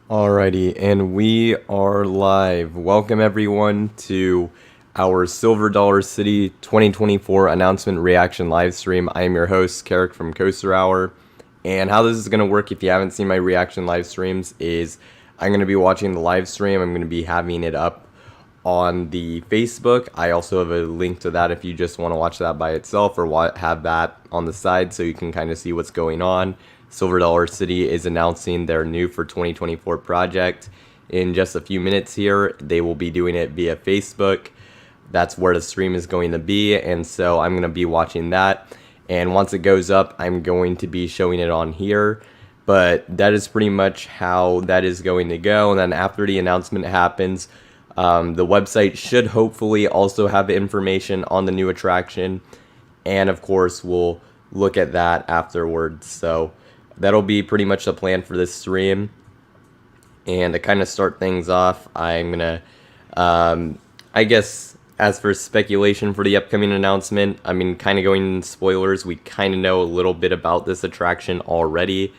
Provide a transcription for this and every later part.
Alrighty, and we are live. Welcome everyone to our Silver Dollar City 2024 announcement reaction live stream. I am your host, Carrick from Coaster Hour. And how this is going to work, if you haven't seen my reaction live streams, is I'm going to be watching the live stream. I'm going to be having it up on the Facebook. I also have a link to that if you just want to watch that by itself or have that on the side so you can kind of see what's going on. Silver Dollar City is announcing their new for 2024 project in just a few minutes here. They will be doing it via Facebook. That's where the stream is going to be, and so I'm going to be watching that. And once it goes up, I'm going to be showing it on here. But that is pretty much how that is going to go. And then after the announcement happens, the website should hopefully also have information on the new attraction, and of course we'll look at that afterwards. So that'll be pretty much the plan for this stream. And to kind of start things off, I'm gonna I guess as for speculation for the upcoming announcement, I mean, kind of going into spoilers, we kind of know a little bit about this attraction already.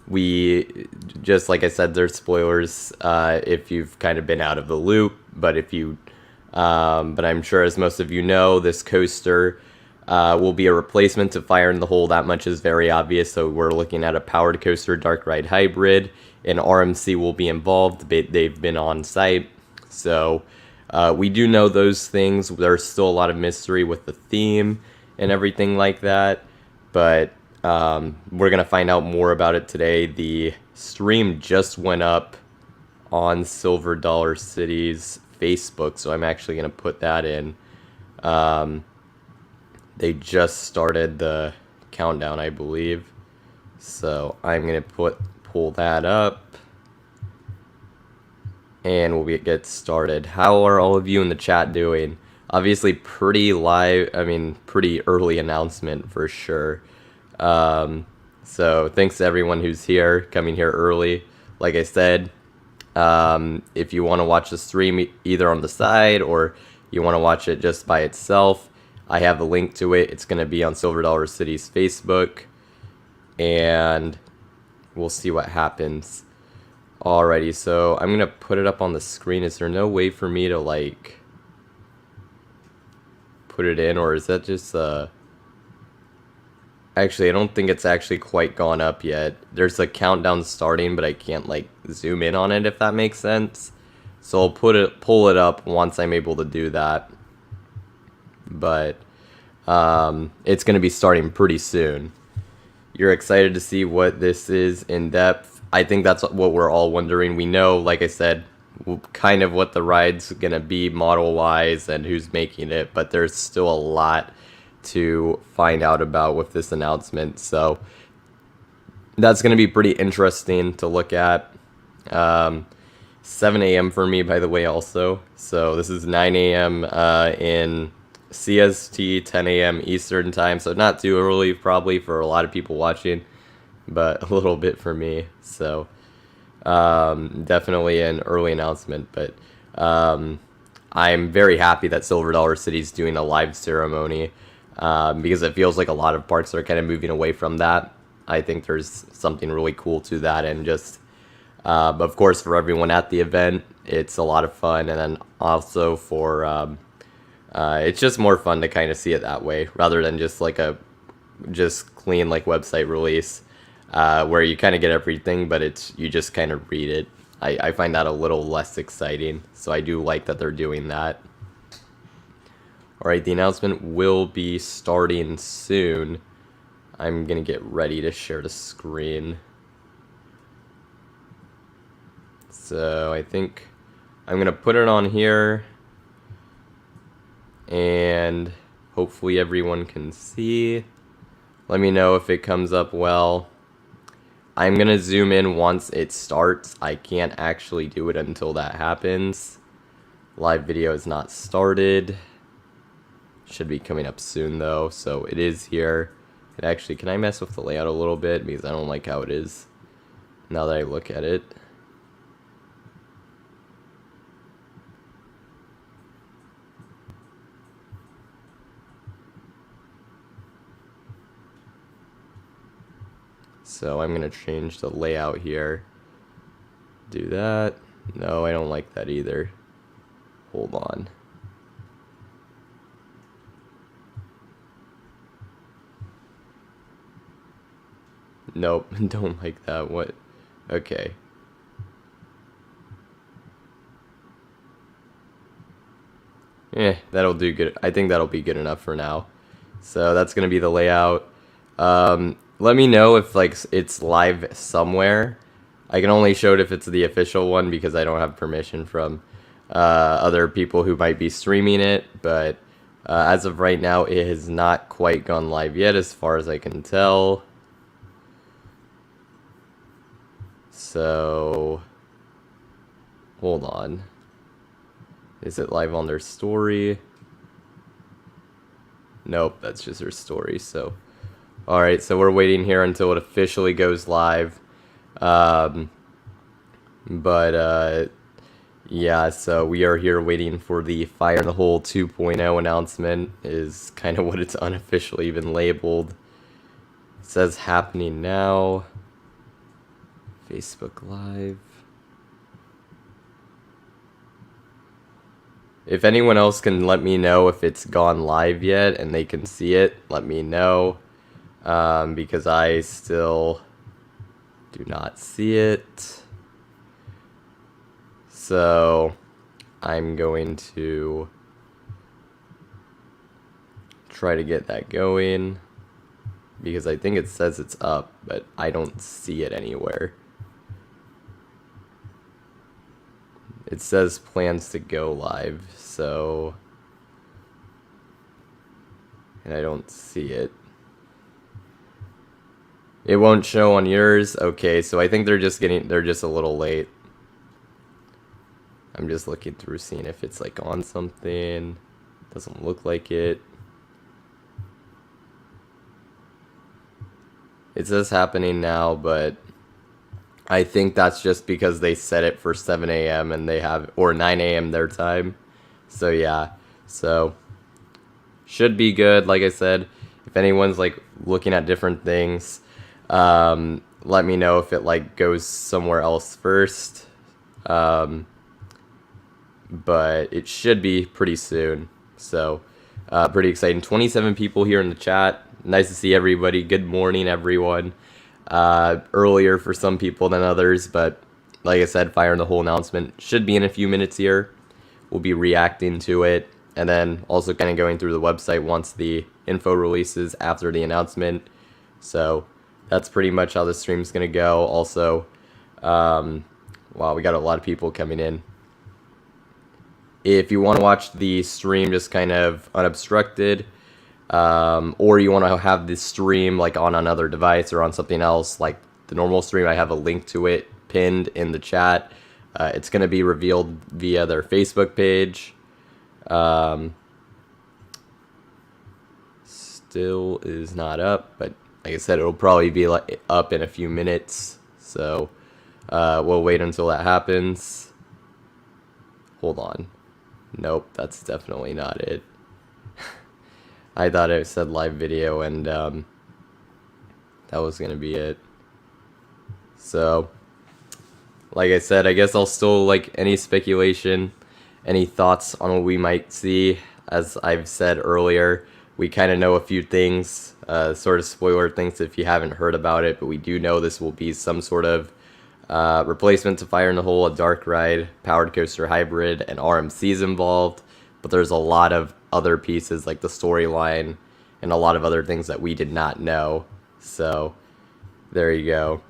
We just, like I said, there's spoilers if you've kind of been out of the loop, but but I'm sure, as most of you know, this coaster will be a replacement to Fire in the Hole. That much is very obvious. So we're looking at a powered coaster dark ride hybrid, and RMC will be involved. They've been on site, so we do know those things. There's still a lot of mystery with the theme and everything like that, but we're gonna find out more about it today. The stream just went up on Silver Dollar City's Facebook, so I'm actually gonna put that in. They just started the countdown, I believe, so I'm gonna pull that up, and we'll get started. How are all of you in the chat doing? Obviously, pretty early announcement for sure. So thanks to everyone who's here, coming here early. Like I said, if you want to watch the stream either on the side or you want to watch it just by itself, I have a link to it. It's going to be on Silver Dollar City's Facebook, and we'll see what happens. Alrighty, so I'm going to put it up on the screen. Is there no way for me to, like, put it in, or is that just, Actually, I don't think it's actually quite gone up yet. There's a countdown starting, but I can't, like, zoom in on it, if that makes sense. So I'll pull it up once I'm able to do that. But it's going to be starting pretty soon. You're excited to see what this is in depth. I think that's what we're all wondering. We know, like I said, kind of what the ride's going to be model-wise and who's making it, but there's still a lot to find out about with this announcement, so that's going to be pretty interesting to look at. 7 a.m. for me, by the way, also, so this is 9 a.m. In CST, 10 a.m. Eastern time, so not too early probably for a lot of people watching, but a little bit for me. So definitely an early announcement, but I'm very happy that Silver Dollar City's doing a live ceremony. Because it feels like a lot of parks are kind of moving away from that. I think there's something really cool to that, and just, of course, for everyone at the event, it's a lot of fun, and then also for, it's just more fun to kind of see it that way, rather than just like just clean, like, website release, where you kind of get everything, but you just kind of read it. I find that a little less exciting, so I do like that they're doing that. Alright, the announcement will be starting soon. I'm gonna get ready to share the screen. So I think I'm gonna put it on here, and hopefully everyone can see. Let me know if it comes up well. I'm gonna zoom in once it starts. I can't actually do it until that happens. Live video is not started. Should be coming up soon though, so it is here. And actually, can I mess with the layout a little bit, because I don't like how it is now that I look at it. So I'm gonna change the layout here. Do that. No, I don't like that either. Hold on. Nope, don't like that. What? Okay. That'll do good. I think that'll be good enough for now. So that's gonna be the layout. Let me know if like it's live somewhere. I can only show it if it's the official one because I don't have permission from other people who might be streaming it. But as of right now, it has not quite gone live yet, as far as I can tell. So hold on. Is it live on their story? Nope, that's just their story. So, all right. So we're waiting here until it officially goes live. Yeah. So we are here waiting for the Fire in the Hole 2.0 announcement. Is kind of what it's unofficially been labeled. It says happening now. Facebook Live. If anyone else can let me know if it's gone live yet and they can see it, let me know. Because I still do not see it. So I'm going to try to get that going. Because I think it says it's up, but I don't see it anywhere. It says plans to go live, so, and I don't see it. It won't show on yours. Okay, so I think they're just a little late. I'm just looking through, seeing if it's like on something. Doesn't look like it. It says happening now, but I think that's just because they set it for 7 a.m. and they have, or 9 a.m. their time. So yeah, so should be good. Like I said, if anyone's like looking at different things, let me know if it like goes somewhere else first. But it should be pretty soon. So pretty exciting. 27 people here in the chat. Nice to see everybody. Good morning, everyone. Earlier for some people than others, but like I said, Fire in the Hole announcement should be in a few minutes here. We'll be reacting to it, and then also kind of going through the website once the info releases after the announcement. So that's pretty much how the stream's gonna go. Also, wow, we got a lot of people coming in. If you want to watch the stream just kind of unobstructed, or you want to have this stream like on another device or on something else like the normal stream, I have a link to it pinned in the chat. It's going to be revealed via their Facebook page. Still is not up, but like I said, it'll probably be like up in a few minutes. So we'll wait until that happens. Hold on. Nope, that's definitely not it. I thought it said live video, and that was gonna be it. So, like I said, I guess I'll still like any speculation, any thoughts on what we might see. As I've said earlier, we kind of know a few things, sort of spoiler things if you haven't heard about it, but we do know this will be some sort of replacement to Fire in the Hole, a dark ride, powered coaster hybrid, and RMC's involved. But there's a lot of other pieces like the storyline and a lot of other things that we did not know. So there you go.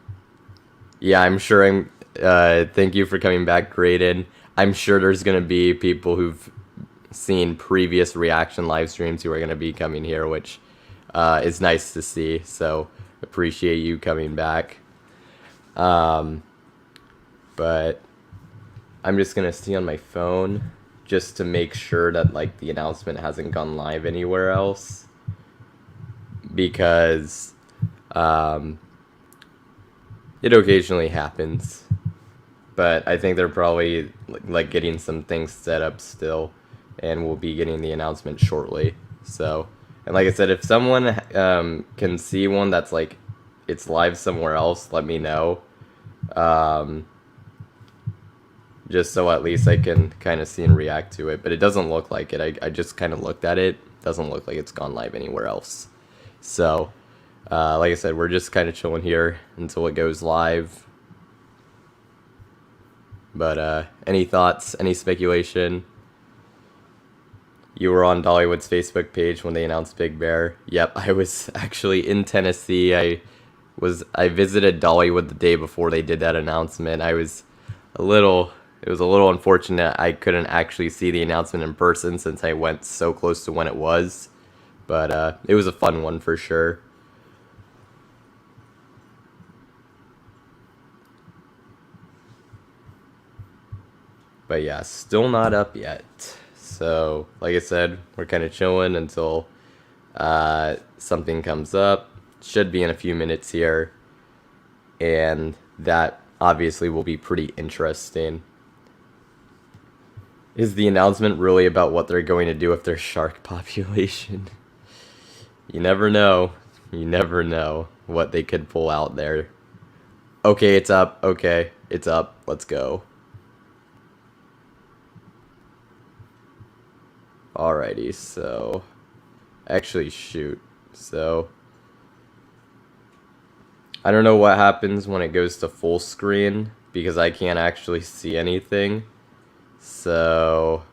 Yeah, I'm sure thank you for coming back, Graydon. I'm sure there's going to be people who've seen previous reaction live streams who are going to be coming here, which is nice to see. So appreciate you coming back. But I'm just going to see on my phone just to make sure that like the announcement hasn't gone live anywhere else, because it occasionally happens. But I think they're probably like getting some things set up still, and we'll be getting the announcement shortly. So, and like I said, if someone can see one that's like it's live somewhere else, let me know. just so at least I can kind of see and react to it. But it doesn't look like it. I just kind of looked at it. Doesn't look like it's gone live anywhere else. So, like I said, we're just kind of chilling here until it goes live. But any thoughts, any speculation? You were on Dollywood's Facebook page when they announced Big Bear. Yep, I was actually in Tennessee. I visited Dollywood the day before they did that announcement. It was a little unfortunate I couldn't actually see the announcement in person since I went so close to when it was. But it was a fun one for sure. But yeah, still not up yet. So, like I said, we're kind of chilling until something comes up. Should be in a few minutes here. And that obviously will be pretty interesting. Is the announcement really about what they're going to do with their shark population? You never know. You never know what they could pull out there. Okay, it's up. Okay, it's up. Let's go. Alrighty, so actually shoot. So I don't know what happens when it goes to full screen because I can't actually see anything. So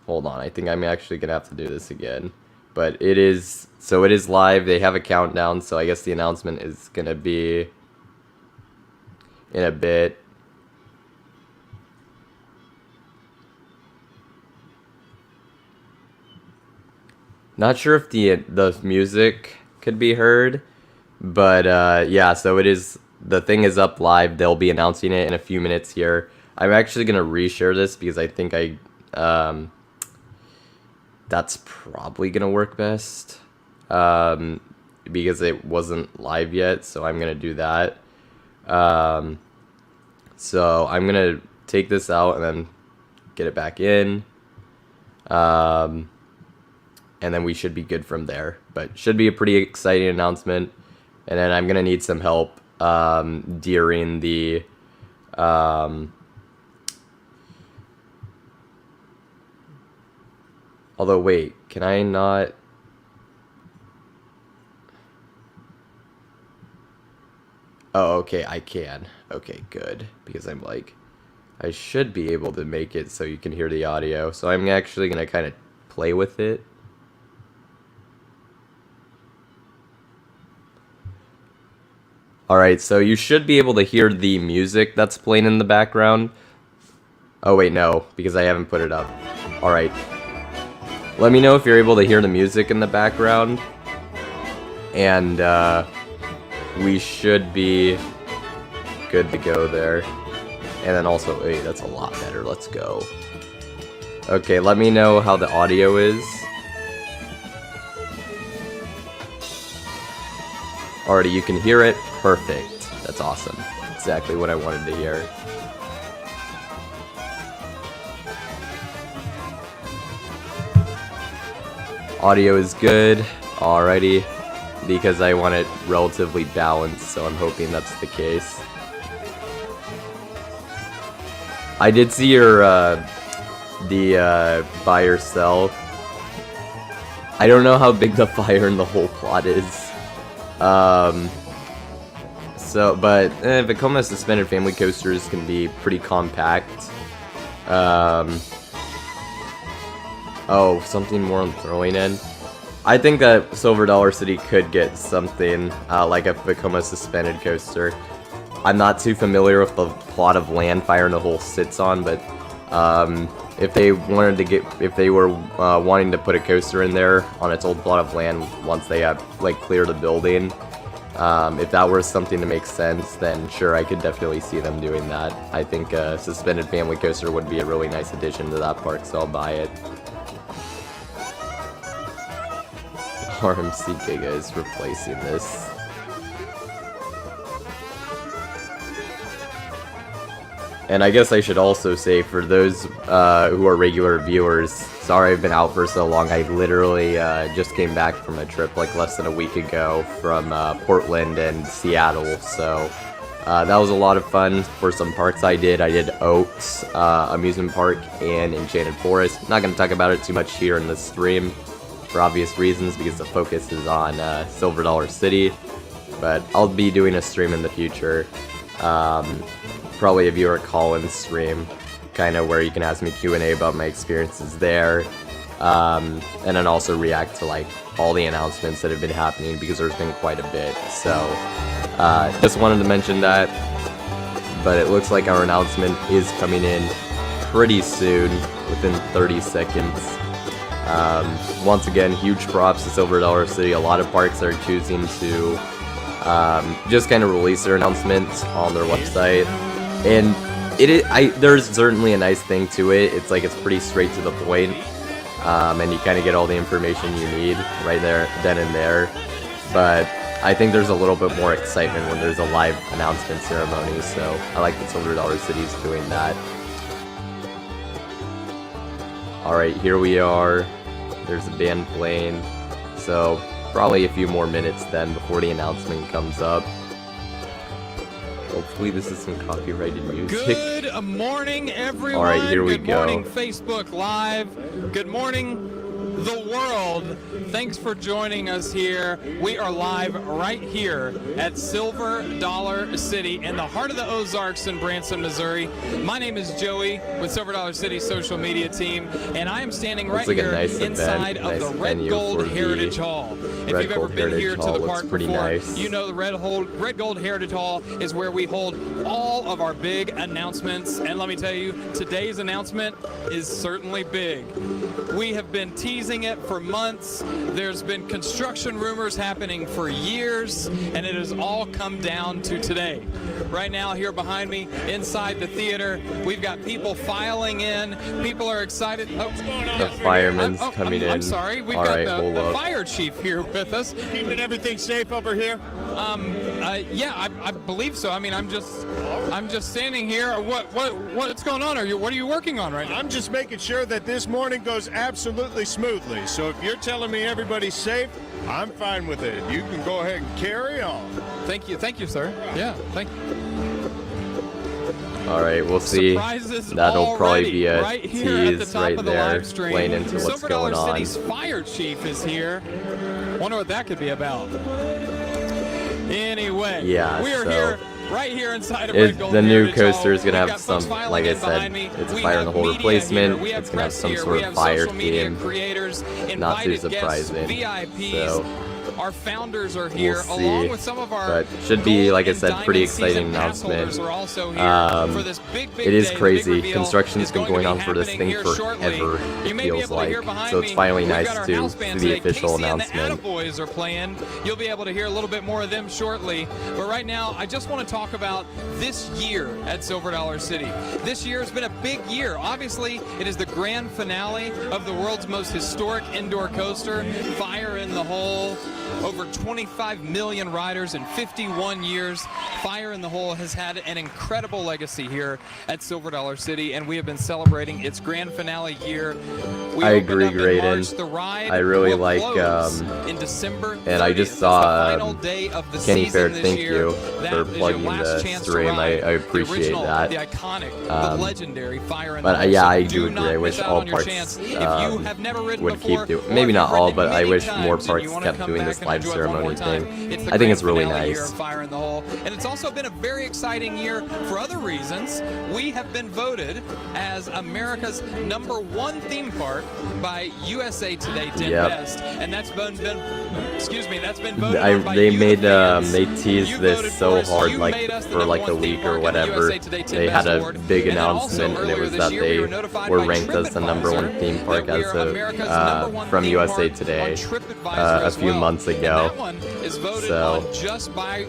hold on, I think I'm actually gonna have to do this again. But it is live. They have a countdown, so I guess the announcement is gonna be in a bit. Not sure if the music could be heard, but yeah, so the thing is up live. They'll be announcing it in a few minutes here. I'm actually gonna reshare this because I think that's probably gonna work best because it wasn't live yet, so I'm gonna do that. So I'm gonna take this out and then get it back in. And then we should be good from there. But should be a pretty exciting announcement. And then I'm going to need some help during the... although, wait, can I not... Oh, okay, I can. Okay, good. Because I'm like... I should be able to make it so you can hear the audio. So I'm actually going to kind of play with it. Alright, so you should be able to hear the music that's playing in the background. Oh wait, no, because I haven't put it up. Alright. Let me know if you're able to hear the music in the background. And we should be good to go there. And then also, wait, that's a lot better. Let's go. Okay, let me know how the audio is. Alrighty, you can hear it. Perfect. That's awesome. Exactly what I wanted to hear. Audio is good. Alrighty. Because I want it relatively balanced, so I'm hoping that's the case. I did see your, buy or sell. I don't know how big the fire in the whole plot is. So, but Vekoma suspended family coasters can be pretty compact. Oh, something more on throwing in. I think that Silver Dollar City could get something like a Vekoma suspended coaster. I'm not too familiar with the plot of Land Fire and the Hole sits on, but if they wanted to if they were wanting to put a coaster in there on its old plot of land once they have like cleared the building, if that were something to make sense, then sure, I could definitely see them doing that. I think a suspended family coaster would be a really nice addition to that park, so I'll buy it. RMC Giga is replacing this. And I guess I should also say, for those who are regular viewers, sorry I've been out for so long. I literally just came back from a trip like less than a week ago from Portland and Seattle, so That was a lot of fun. For some parks I did Oaks Amusement Park and Enchanted Forest. Not going to talk about it too much here in this stream for obvious reasons because the focus is on Silver Dollar City, but I'll be doing a stream in the future. Probably a viewer call-in stream, kind of where you can ask me Q&A about my experiences there, and then also react to like all the announcements that have been happening because there's been quite a bit. So just wanted to mention that, but it looks like our announcement is coming in pretty soon, within 30 seconds. Once again, huge props to Silver Dollar City. A lot of parks are choosing to just kind of release their announcements on their website, and there's certainly a nice thing to it. It's like it's pretty straight to the point, and you kind of get all the information you need right there, then and there. But I think there's a little bit more excitement when there's a live announcement ceremony, so I like that Silver Dollar City's doing that. Alright, here we are. There's a band playing, so probably a few more minutes then before the announcement comes up. Hopefully this is some copyrighted music. Good morning, everyone. All right, here we go. Good morning, go. Facebook Live. Good morning, the world. Thanks for joining us here. We are live right here at Silver Dollar City in the heart of the Ozarks in Branson, Missouri. My name is Joey with Silver Dollar City social media team, and I am standing right here inside of the Red Gold Heritage Hall. If you've ever been here to the park before, you know the Red Gold Heritage Hall is where we hold all of our big announcements. And let me tell you, today's announcement is certainly big. We have been teasing it for months. There's been construction rumors happening for years, and it has all come down to today. Right now, here behind me, inside the theater, we've got people filing in. People are excited. Oh, what's going on? The firemen's coming in. I'm sorry. We've got the fire chief here with us. Keeping everything safe over here? Yeah, I believe so. I mean, I'm just standing here. What's going on? What are you working on right now? I'm just making sure that this morning goes absolutely smoothly. So if you're telling me everybody's safe, I'm fine with it. You can go ahead and carry on. Thank you, sir. Yeah, thank you. Alright, we'll see. That'll probably be a right tease right the there, playing into what's going on. City's fire chief is here. Wonder what that could be about. Anyway, yeah, we are here. Right here inside of the new coaster is going to have some, like I said, it's a fire in the hole replacement. It's going to have some sort of fire theme. Not too surprising. So our founders are here, we'll see, along with some of our but should be, like I said, pretty exciting announcement. It is crazy. Construction's been going on for this thing forever, it feels like. So it's finally nice to see the official announcement. Boys are playing. You'll be able to hear a little bit more of them shortly. But right now, I just want to talk about this year at Silver Dollar City. This year has been a big year. Obviously, it is the grand finale of the world's most historic indoor coaster, Fire in the Hole. Over 25 million riders in 51 years. Fire in the Hole has had an incredible legacy here at Silver Dollar City, and we have been celebrating its grand finale year. I agree, Graydon. I really like, in December 30th, and I just saw Kenny Fair, thank you for plugging the stream. I appreciate that. The iconic, the legendary Fire in the But Hole. yeah, I do agree. I wish all parks would keep doing, maybe not all, but I wish more parks kept doing this live ceremony thing. I think it's really nice. Fire in the Hole. And it's also been a very exciting year for other reasons. We have been voted as America's #1 theme park by USA Today Best, and that's been voted by they teased this so hard, like for like a week or whatever. They had a big announcement, and it was that they were ranked as the #1 theme park as of from USA Today a few months ago. So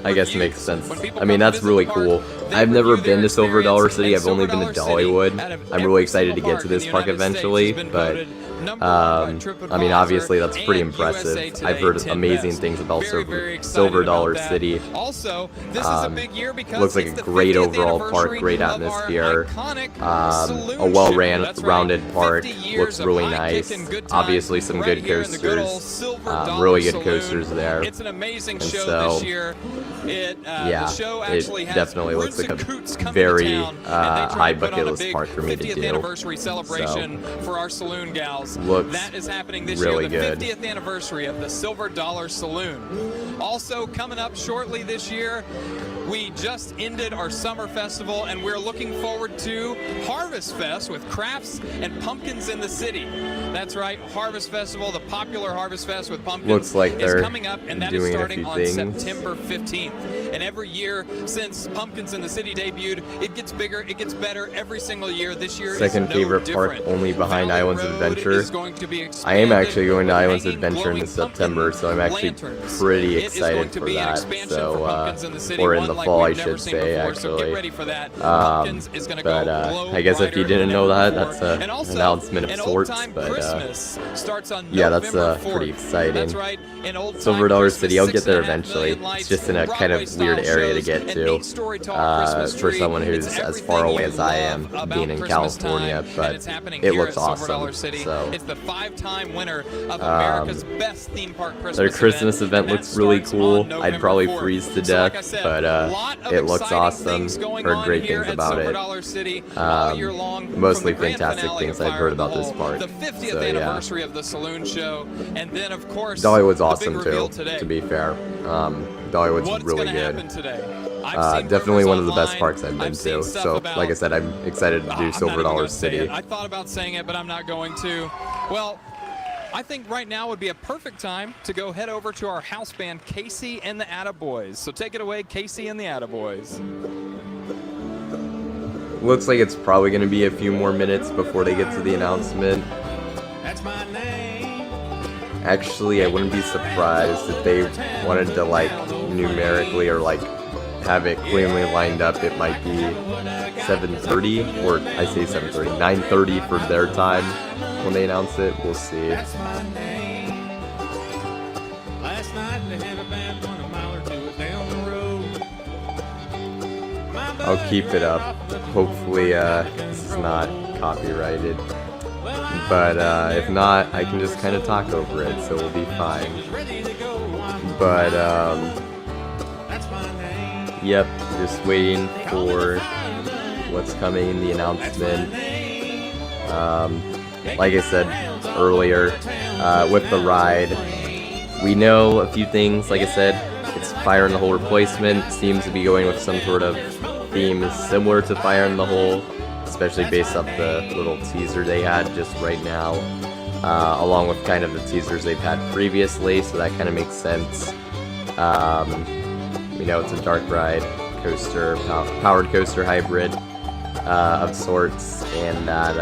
I guess it makes sense. I mean, that's really cool. I've never been to Silver Dollar City. I've only been to Dollywood. I'm really excited to get to this park eventually, but I mean, obviously that's pretty impressive. I've heard amazing things about Silver Dollar City. Also, this is a big year because looks like it's a the great 50th overall park, anniversary great of our atmosphere, iconic saloon a well-ran, show. That's right, rounded park, 50 years looks of really high-kicking nice. good times Obviously some right good here in the good old coasters, Silver Dollar really good Saloon. coasters there. It's an amazing And show so, this year. Yeah, the show it actually has definitely looks Roots like and Coots a coming very to town, and they try high to put on bucket a list big park for me to 50th do. anniversary celebration for our saloon gals. Looks that is happening this really year, the good. 50th anniversary of the Silver Dollar Saloon. Also coming up shortly this year, we just ended our summer festival, and we're looking forward to Harvest Fest with crafts and pumpkins in the city. That's right, Harvest Festival, the popular Harvest Fest with pumpkins, Looks like they're is coming up, and that is doing a starting few on things. September 15th. And every year since Pumpkins in the City debuted, it gets bigger, it gets better every single year. This year Second is no favorite different. park only behind Valley Islands Road Adventure. is going to be I am actually going to with Islands hanging, Adventure in glowing September, pumpkin so I'm actually lanterns. pretty It is going excited to for be an that. expansion So, for Pumpkins in the City, or in one the like fall, I we've never should seen say, before, so get actually. ready for that. Pumpkins is going to But go glow I guess if you brighter didn't than know ever that, before. that's And an also, announcement of an sorts. old-time But Christmas starts on yeah, that's November 4th. pretty exciting. That's right, an old-time Silver Dollar Christmas, City, I'll get there 6.5 eventually. million lights, It's just in a kind of Broadway-style weird area to shows, get and to neat story-tall Christmas for tree. someone who's It's as far everything away you as I love am, about being in Christmas California, time, but and it's happening it here looks at Silver Dollar awesome. City. So It's the 5-time winner of America's best theme park Christmas their Christmas event and looks that really starts cool. on November I'd probably 4th. freeze to So like death, I said, but lot of it looks exciting awesome. things going Heard on great here things at about Silver it. Dollar City all year long. Mostly From the grand fantastic finale things of I've Fire heard in the about this Hole, park. The 50th So, yeah. anniversary of the saloon show, and then of course Dollywood's the big awesome reveal too, today. to be fair. Dollywood's What's really gonna good. happen today? I've seen Definitely rumors one of the best online. parks I've been I've seen to. stuff So, about- like I said, I'm excited to I'm do not Silver even Dollar gonna say City. it. I thought about saying it, but I'm not going to. Well, I think right now would be a perfect time to go head over to our house band, Casey and the Attaboys. So take it away, Casey and the Attaboys. Looks like it's probably going to be a few more minutes before they get to the announcement. That's my name. Actually, I wouldn't be surprised if they wanted to, like, numerically or, like, have it cleanly lined up. It might be 7:30, or I say 7:30, 9:30 for their time when they announce it. We'll see. That's my name. Last night they had a band run a mile or two down the road. I'll keep it up. Hopefully, this is not copyrighted. But if not, I can just kind of talk over it, so we'll be fine. Ready to go. But, That's my name. yep, just waiting for what's coming in the announcement. Like I said earlier, with the ride, we know a few things. Like I said, it's Fire in the Hole replacement. Seems to be going with some sort of theme similar to Fire in the Hole, especially based off the little teaser they had just right now, along with kind of the teasers they've had previously, so that kind of makes sense. We know it's a dark ride coaster, powered coaster hybrid of sorts, and that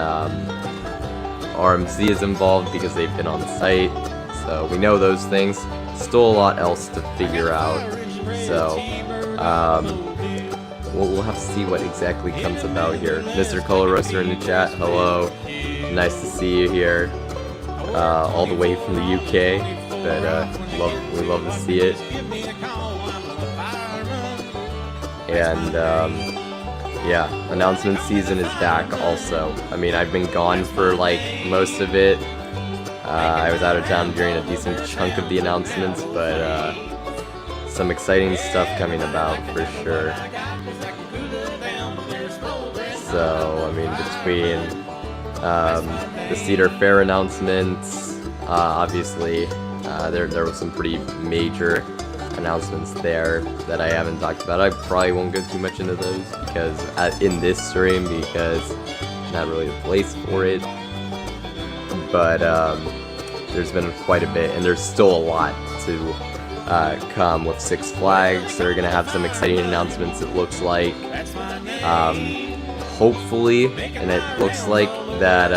RMC is involved because they've been on site, so we know those things. Still a lot else to figure out, so we'll have to see what exactly comes about here. Mr. Color Roaster in the chat, hello. Nice to see you here, all the way from the UK, but we love to see it. And yeah, announcement season is back also. I mean, I've been gone for like most of it. I was out of town during a decent chunk of the announcements, but some exciting stuff coming about for sure. So, I mean, between the Cedar Fair announcements, obviously, there was some pretty major announcements there that I haven't talked about. I probably won't go too much into those because in this stream, because not really the place for it. But there's been quite a bit, and there's still a lot to come with Six Flags. They're gonna have some exciting announcements, it looks like. Hopefully, and it looks like that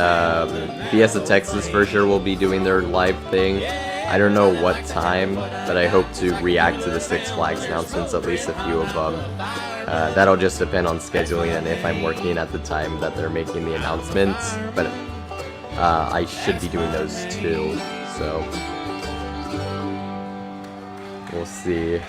Fiesta Texas for sure will be doing their live thing. I don't know what time, but I hope to react to the Six Flags announcements, at least a few of them. That'll just depend on scheduling and if I'm working at the time that they're making the announcements. But I should be doing those too. So we'll see.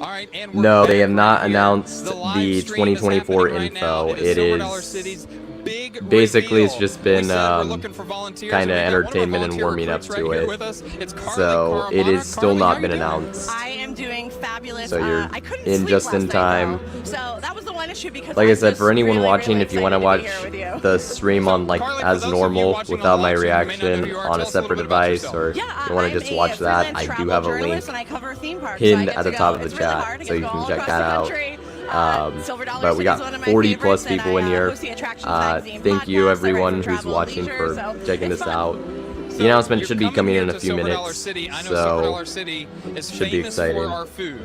All right, and we're No, back they have not right here. announced The live the stream is 2024 happening right now. info. It It Silver Dollar is City's big basically it's reveal. just been We said we're looking for volunteers, kind of and we've got one of our entertainment and volunteer warming up recruits to right here it. with us. It's Carly So it Caramana. is still Carly, how not you been doing? announced. I am doing fabulous. So you're I couldn't in sleep just last in night, time. though. So that was the one issue because Like I I'm said, just for anyone really, watching, really if you want to excited watch to be here with you. the stream on like Carly, for as those of you normal watching on without the my live stream who may not know reaction who you are, on tell a us a little separate bit about device, yourself. or Yeah, you want to I'm just a watch that, freelance I do travel have a journalist, link and I cover theme parks, pinned so I get at the to top go. of the It's really chat, hard to so get you to can go check all that across out. the country. Silver Dollar But we City is got one of my 40 plus favorites, people in and I here. host the Attractions Magazine Thank you podcast. I write everyone for who's Travel and watching Leisure, for so checking it's this fun. out. So The announcement you're should be coming coming here in a to few Silver minutes, Dollar City. I know Silver Dollar so City is should be famous exciting. for our food.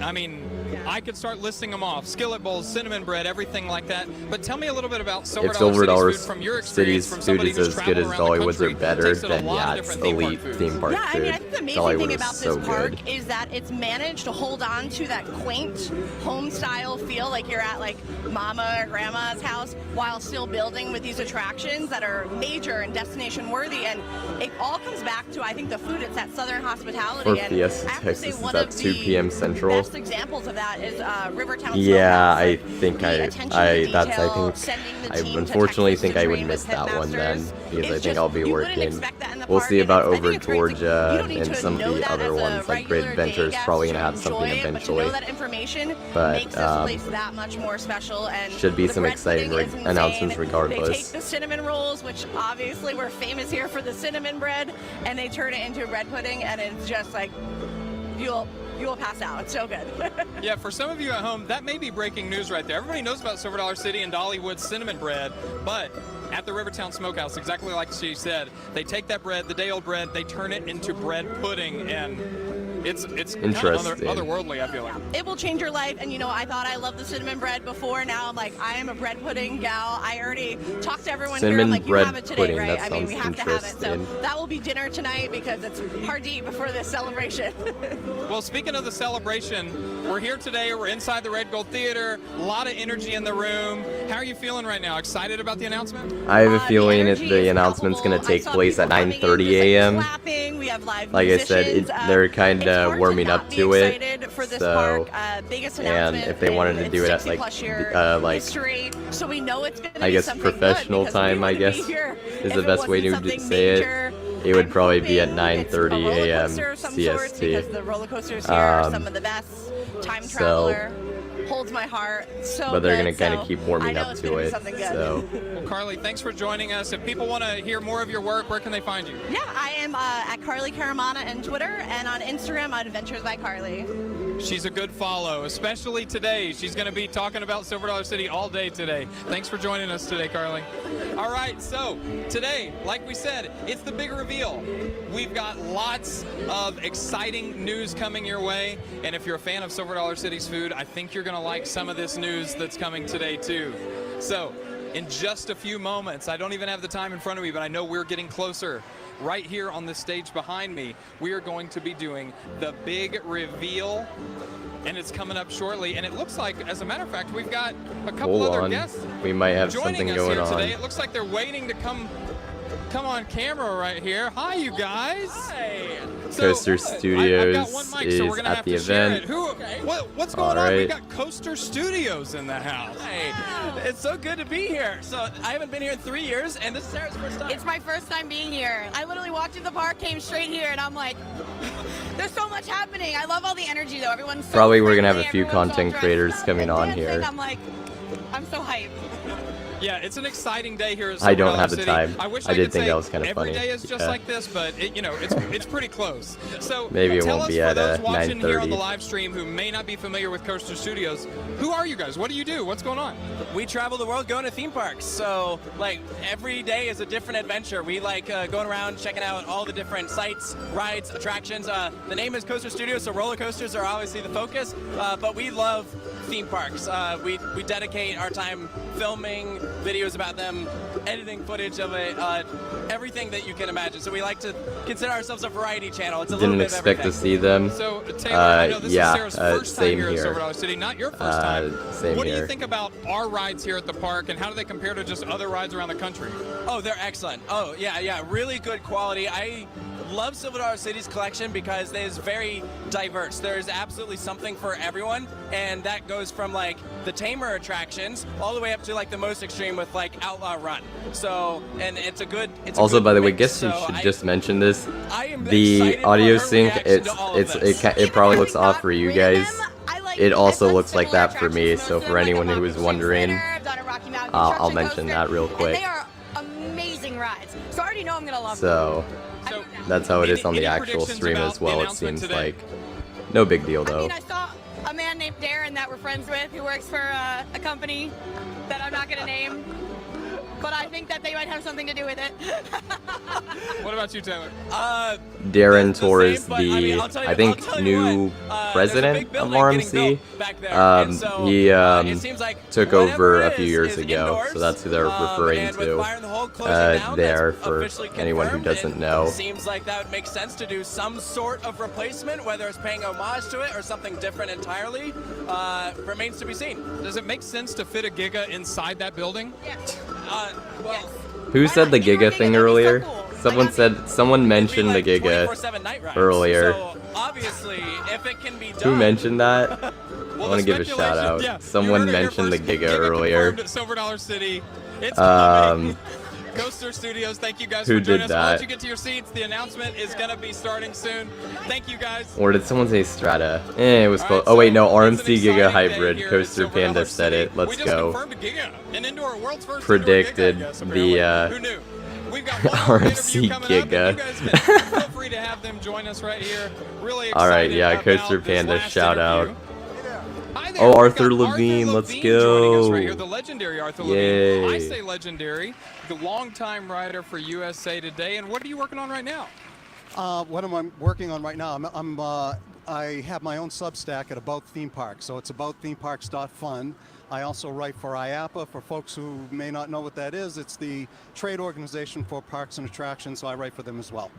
I mean, I could start listing them off: skillet bowls, cinnamon bread, everything like that. But tell me a little bit about Silver If Dollar Silver Dollar City's food from your experience, City's from food somebody is who's as good traveled as around the Dollywood's or country, better, tasted a then lot yeah, of it's different theme park elite foods. theme park Yeah, I mean, I food. think the amazing thing Dollywood about is this so park good. is that it's managed to hold on to that quaint home-style feel, like you're at like Mama or Grandma's house, while still building with these attractions that are major and destination-worthy. And it all comes back to, I think, the food. It's that Southern hospitality. For And Fiesta, I have to say, Texas, one it's of at 2 the p.m. Central. best examples of that is Rivertown Yeah, Smokehouse. I Like, think the I attention to that's detail, I sending the think team I to unfortunately Texas think to I would train miss with that one then, pitmasters. because I It's think just, I'll be you wouldn't working. expect that in the We'll park, see and about I think over it's great. It's like, you Georgia don't need and to some of know the that other as a ones, like Great regular day Adventures, guest probably to gonna have something enjoy it, eventually. But to know that information But, makes this place that much more special. And should be the some bread exciting pudding is insane. announcements They regardless. take the cinnamon rolls, which obviously we're famous here for the cinnamon bread, and they turn it into bread pudding, and it's just like you'll pass out. It's so good. Yeah, for some of you at home, that may be breaking news right there. Everybody knows about Silver Dollar City and Dollywood cinnamon bread, but at the Rivertown Smokehouse, exactly like she said, they take that bread, the day-old bread, they turn it into bread pudding, and it's kind of Interesting. otherworldly, I feel like. It will change your life. And, you know, I thought I loved the cinnamon bread before. Now I'm like, I am a bread pudding gal. I already talked to everyone here. Cinnamon I'm like, you bread have it today, pudding, right? that I mean, we sounds have to have it. So interesting. that will be dinner tonight because it's hard to eat before this celebration. Well, speaking of the celebration, we're here today. We're inside the Red Gold Theater. A lot of energy in the room. How are you feeling right now? Excited about the announcement? I have a The feeling energy the is announcement's going palpable. to I take saw place at people coming in 9:30 just, like, a.m. clapping. We have live Like I said, musicians. they're kind It's hard of to warming not up be to it. excited for this So, park. Biggest and announcement if they wanted to in do it at 60 like, plus year like history. So we know it's going to I be guess something professional good because we time, I wouldn't be guess, here is if the it best way wasn't to something say it. major. It would I'm probably be at hoping it's a 9:30 roller a.m. coaster of some sorts, CST. because the roller coasters here are some of the best. Time So- Traveler holds my heart. So But they're good, going to kind of so keep I warming know up it's to gonna be it. something good. So, Well, Carly, thanks for joining us. If people want to hear more of your work, where can they find you? Yeah, I am at Carly Caramana on Twitter, and on Instagram on Adventures by Carly. She's a good follow, especially today. She's going to be talking about Silver Dollar City all day today. Thanks for joining us today, Carly. All right, so today, like we said, it's the big reveal. We've got lots of exciting news coming your way, and if you're a fan of Silver Dollar City's food, I think you're going to like some of this news that's coming today too. So, in just a few moments, I don't even have the time in front of me, but I know we're getting closer. Right here on the stage behind me, we are going to be doing the big reveal, and it's coming up shortly. And it looks like, as a matter of fact, we've got a couple hold other on. guests We might have joining something us going here on. today. It looks like they're waiting to come on camera right here. Hi, you guys. Hi. Coaster I've Studios got one mic, is so we're gonna at have the to share event. it. What's going on? All We've right. got Coaster Studios in the house. Hey, it's so good to be here. So I haven't been here in 3 years, and this is Sarah's first time. It's my first time being here. I literally walked through the park, came straight here, and I'm like, there's so much happening. I love all the energy, though. Everyone's so Probably we're gonna have friendly, a few everyone's all content dressed creators up coming and on dancing. here. I'm like, I'm so hyped. Yeah, it's an exciting day here at I Silver don't Dollar have the City. time. I wish I did could think say that was kinda every funny. day is just Yeah. like this, but it's pretty close. So Maybe it tell won't us be for at, those watching here on 9:30. the live stream who may not be familiar with Coaster Studios, who are you guys? What do you do? What's going on? We travel the world going to theme parks. So, like, every day is a different adventure. We like going around checking out all the different sites, rides, attractions. The name is Coaster Studios, so roller coasters are obviously the focus, but we love theme parks. We dedicate our time filming videos about them editing footage of it, everything that you can imagine. So we like to consider ourselves a variety channel. It's a Didn't little bit of expect to everything. see them. So, Taylor, I know this yeah, is Sarah's first time same here at here. Silver Dollar City, not your first time. Same what do here. you think about our rides here at the park, and how do they compare to just other rides around the country? Oh, they're excellent. Oh, yeah, really good quality. I love Silver Dollar City's collection because it is very diverse. There's absolutely something for everyone, and that goes from like the tamer attractions all the way up to like the most extreme with like Outlaw Run. So, and it's a good. It's Also, a good by the way, mix. guess you So should just mention this. I am The excited for audio her sync, reaction to all of this. it probably looks off for you guys. It also looks like that for me, so for anyone who was wondering, I'll mention that real quick. They are amazing rides. So I already know I'm gonna love So So, that's how it is on the any actual predictions stream about as well, the it announcement seems today? like. No big deal I though. mean, I saw a man named Darren that we're friends with who works for a company that I'm not gonna name, but I think that they might have something to do with it. What about you, Taylor? Darren It's the Torres, same, but, I mean, I'll tell you- I think I'll tell you new what, there's a president big of building getting RMC. built back there, and so, He it seems like took whatever over it a few is years is ago, indoors, so that's who they're referring and with to Fire in the Hole closing down, there that's for officially anyone who confirmed, doesn't and know. Seems like that would make sense to do some sort of replacement, whether it's paying homage to it or something different entirely. Remains to be seen. Does it make sense to fit a Giga inside that building? Yeah. Well, Who said the Indoor Giga Giga, thing that'd be so earlier? cool. Someone mentioned the it'd be like Giga 24/7 night rides. earlier. So obviously, if it can be done, Who mentioned that? I Well, want to the give a shout out. speculation- yeah, Someone you heard it here mentioned the first. Giga earlier. confirmed at Silver Dollar City. It's coming. Coaster Studios, thank you guys Who for joining did us. I'll let that? you get to your seats. The announcement is going to be starting soon. Thank you guys. Or did someone say Strata? It was All close. right, Oh wait, so no, it's RMC an Giga exciting day Hybrid. here at Coaster Silver Dollar Panda said City. it. Let's we just go. confirmed a Giga, an indoor world's first Predicted indoor Giga, I guess, the, apparently. Who knew? We've got one more RMC interview coming up, and Giga. you guys can feel free to have them join us right here. Really excited All right, yeah, about Coaster this Panda, last shout interview. out. Hi there, Oh, we've Arthur got Levine, let's Levine joining us go. right here, the legendary Arthur Levine. I Yay. say legendary, the longtime rider for USA Today. And what are you working on right now? What am I working on right now? I have my own Substack at About Theme Parks, so it's aboutthemeparks.fun. I also write for IAPA. For folks who may not know what that is, it's the trade organization for parks and attractions, so I write for them as well.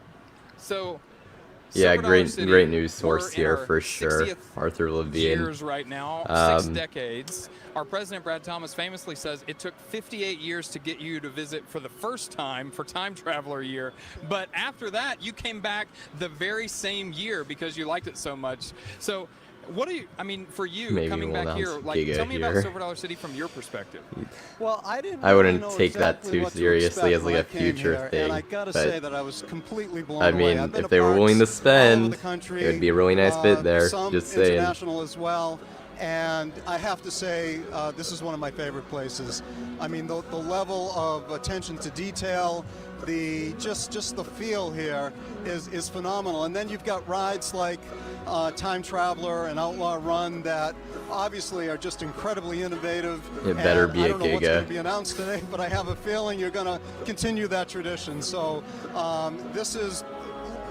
So, Yeah, Silver Dollar great City, news source we're in here our for sure. 60th Arthur Levine. years right now, 6 decades. Our president, Brad Thomas, famously says it took 58 years to get you to visit for the first time for Time Traveler Year. But after that, you came back the very same year because you liked it so much. So, what do you, I mean, for you, Maybe coming we'll back here, announce like, Giga tell me about here. Silver Dollar City from your perspective. Well, I didn't. I wouldn't really know take that exactly too what to seriously expect as, like, when a I came future here, thing, And I gotta but, say that I was completely blown I away. mean, I've been if to they were willing to parks all over spend, the country, it would be a really nice bit there. Some Just saying. international as well. And I have to say, this is one of my favorite places. I mean, the level of attention to detail, just the feel here is phenomenal. And then you've got rides like Time Traveler and Outlaw Run that obviously are just incredibly innovative. It better And be I a don't know what's going Giga. to be announced today, but I have a feeling you're going to continue that tradition. So this is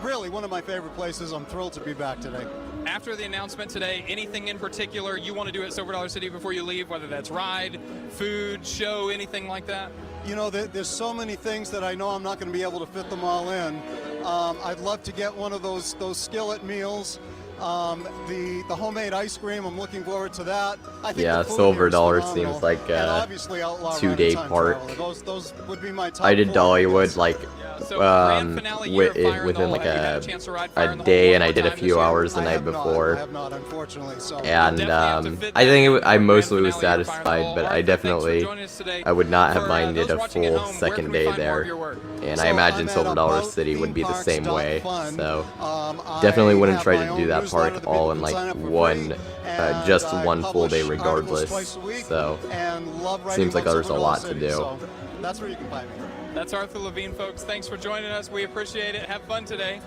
really one of my favorite places. I'm thrilled to be back today. After the announcement today, anything in particular you want to do at Silver Dollar City before you leave, whether that's ride, food, show, anything like that? You know, there's so many things that I know I'm not going to be able to fit them all in. I'd love to get one of those skillet meals. The homemade ice cream, I'm looking forward to that. I think Yeah, the food Silver here is Dollar phenomenal. seems like And a obviously Outlaw Run and 2-day Time park. Traveler. Those would be my top I did 4 Dollywood favorites. like So, grand finale year of Fire in the within Hole. like Have you had a chance to ride Fire in a the Hole day, one and I more did a time few this year? hours the I night have before. I have not, unfortunately. So. And Definitely have to fit I that think in I for grand mostly was finale of Fire in the satisfied, Hole. but I Arthur, thanks for definitely joining us today. I would not have For, minded those a watching at full home, where second can we day find more there. of your work? And So I imagine I'm at Silver Dollar City would be the same way. aboutthemeparks.fun. So definitely wouldn't I try have to my do own that newsletter park that all people in can like sign up for one, free, and just I one full day publish articles regardless. twice a week, So and love writing seems like about there's a Silver lot Dollar to City, do. so that's where you can find me. That's Arthur Levine, folks. Thanks for joining us. We appreciate it. Have fun today.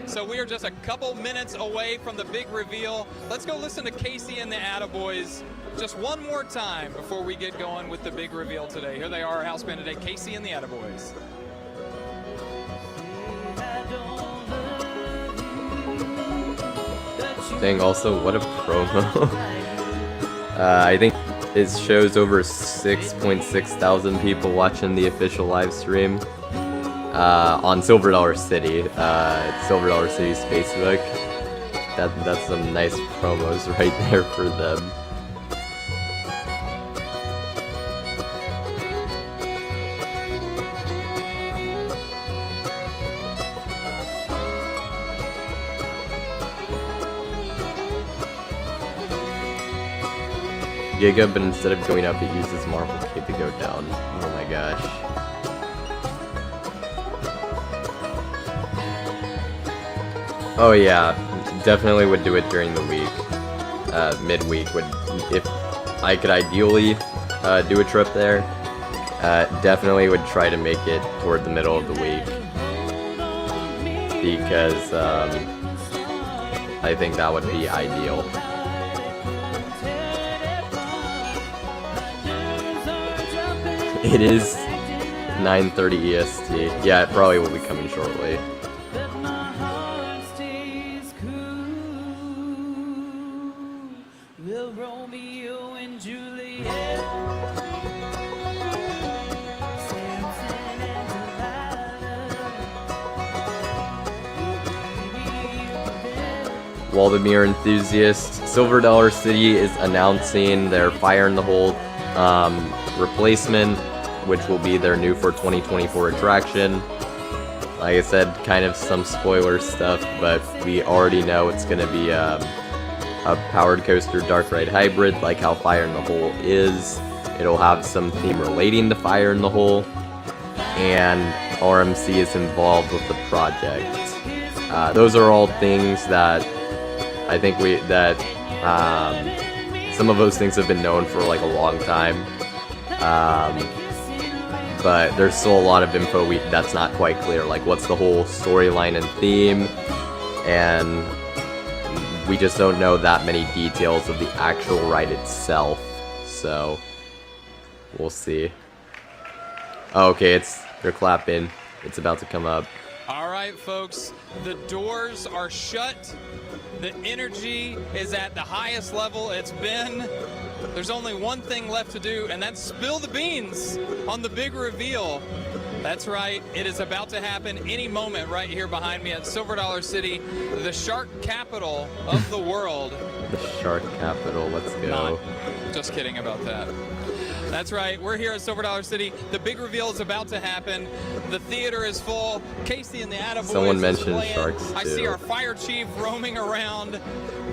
So we are just a couple minutes away from the big reveal. Let's go listen to Casey and the Attaboys just one more time before we get going with the big reveal today. Here they are, our house band today, Casey and the Attaboys. Dang, also, what a promo. I think it shows over 6.6 thousand people watching the official live stream on Silver Dollar City, Silver Dollar City's Facebook. That's some nice promos right there for them. Giga, but instead of going up, it uses Marvel Kid to go down. Oh my gosh. Oh yeah, definitely would do it during the week. Midweek would, if I could ideally do a trip there, definitely would try to make it toward the middle of the week. Because I think that would be ideal. It is 9:30 EST. Yeah, it probably will be coming shortly. Waldemir enthusiast, Silver Dollar City is announcing their Fire in the Hole replacement, which will be their new for 2024 attraction. Like I said, kind of some spoiler stuff, but we already know it's going to be a powered coaster dark ride hybrid, like how Fire in the Hole is. It'll have some theme relating to Fire in the Hole, and RMC is involved with the project. Those are all things that I think some of those things have been known for like a long time. But there's still a lot of info that's not quite clear, like what's the whole storyline and theme, and we just don't know that many details of the actual ride itself, so we'll see. Oh, okay, they're clapping. It's about to come up. All right, folks, the doors are shut. The energy is at the highest level it's been. There's only one thing left to do, and that's spill the beans on the big reveal. That's right, it is about to happen any moment right here behind me at Silver Dollar City, the shark capital of the world. The shark capital, let's go. Just kidding about that. That's right, we're here at Silver Dollar City. The big reveal is about to happen. The theater is full. Casey and the Attaboys Someone mentioned playing. sharks too. I see our fire chief roaming around.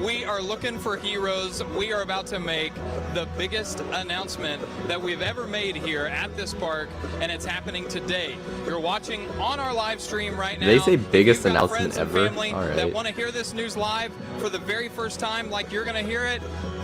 We are looking for heroes. We are about to make the biggest announcement that we've ever made here at this park, and it's happening today. You're watching on our live stream right now. Did they say biggest If you've got announcement friends and ever? family All right. that want to hear this news live for the very first time, like you're going to hear it,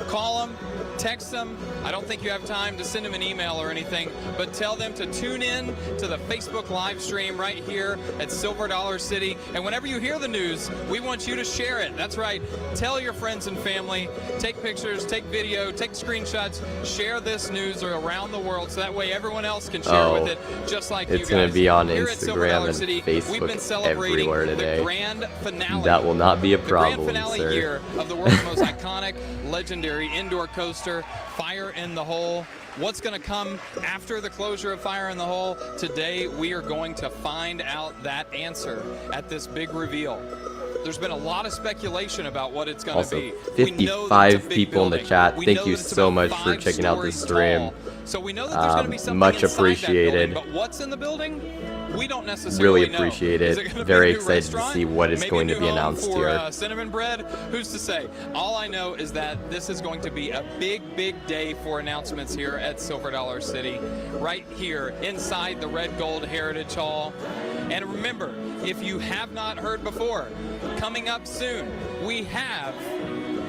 call them, text them. I don't think you have time to send them an email or anything, but tell them to tune in to the Facebook live stream right here at Silver Dollar City. And whenever you hear the news, we want you to share it. That's right. Tell your friends and family. Take pictures, take video, take screenshots. Share this news around the world so that way everyone else can share with it, just like you guys. It's going to be on Here at Silver Dollar Instagram and City, we've been Facebook celebrating everywhere today. the grand finale. That will not be a The problem, grand finale sir. year of the world's most iconic, legendary indoor coaster, Fire in the Hole. What's going to come after the closure of Fire in the Hole? Today, we are going to find out that answer at this big reveal. There's been a lot of speculation about what it's going to be. 55 people in the chat. Thank you so much for checking out this stream. So we know that there's going to be something much inside appreciated. That building, but what's in the building? We don't necessarily Really know. appreciate Is it. gonna Very be a new excited to restaurant? see what is Maybe going a to new be home announced for, here. Cinnamon bread? Who's to say? All I know is that this is going to be a big, big day for announcements here at Silver Dollar City, right here inside the Red Gold Heritage Hall. And remember, if you have not heard before, coming up soon, we have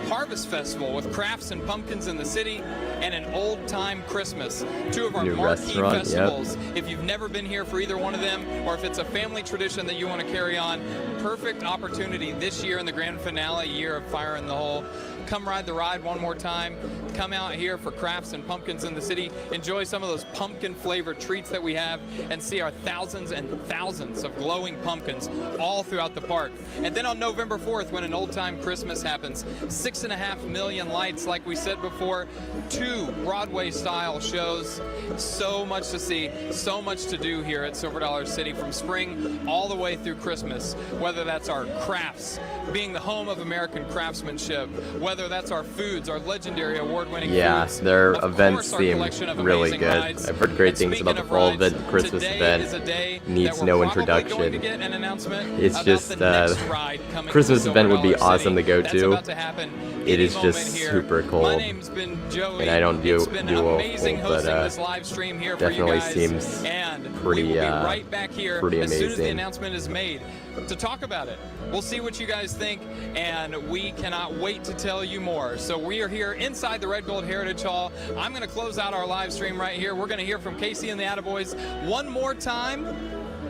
Harvest Festival with crafts and pumpkins in the city, and an old time Christmas. Two of our New marquee restaurant, yep. festivals. If you've never been here for either one of them, or if it's a family tradition that you want to carry on, perfect opportunity this year in the grand finale year of Fire in the Hole. Come ride the ride one more time. Come out here for crafts and pumpkins in the city. Enjoy some of those pumpkin flavored treats that we have, and see our thousands and thousands of glowing pumpkins all throughout the park. And then on November 4th, when an old time Christmas happens, 6.5 million lights, like we said before, 2 2 Broadway-style shows. So much to see, so much to do here at Silver Dollar City from spring all the way through Christmas, whether that's our crafts, being the home of American craftsmanship, whether that's our foods, our legendary award-winning foods. Their Of events course, our seem collection of really amazing good. rides. I've heard great And things about speaking the of fall rides, event, Christmas today is a event. day Needs that no we're probably introduction. going to get an announcement It's about just, the next ride coming Christmas to event would be Silver Dollar awesome City. to go That's to. about to happen It any is just moment here. super My cold. name's been Joey. And I don't do It's been well amazing cold, but, hosting this live stream here for you definitely guys. seems And pretty, we will be right back here pretty as soon as the amazing. announcement is made to talk about it. We'll see what you guys think, and we cannot wait to tell you more. So we are here inside the Red Gold Heritage Hall. I'm going to close out our live stream right here. We're going to hear from Casey and the Attaboys one more time,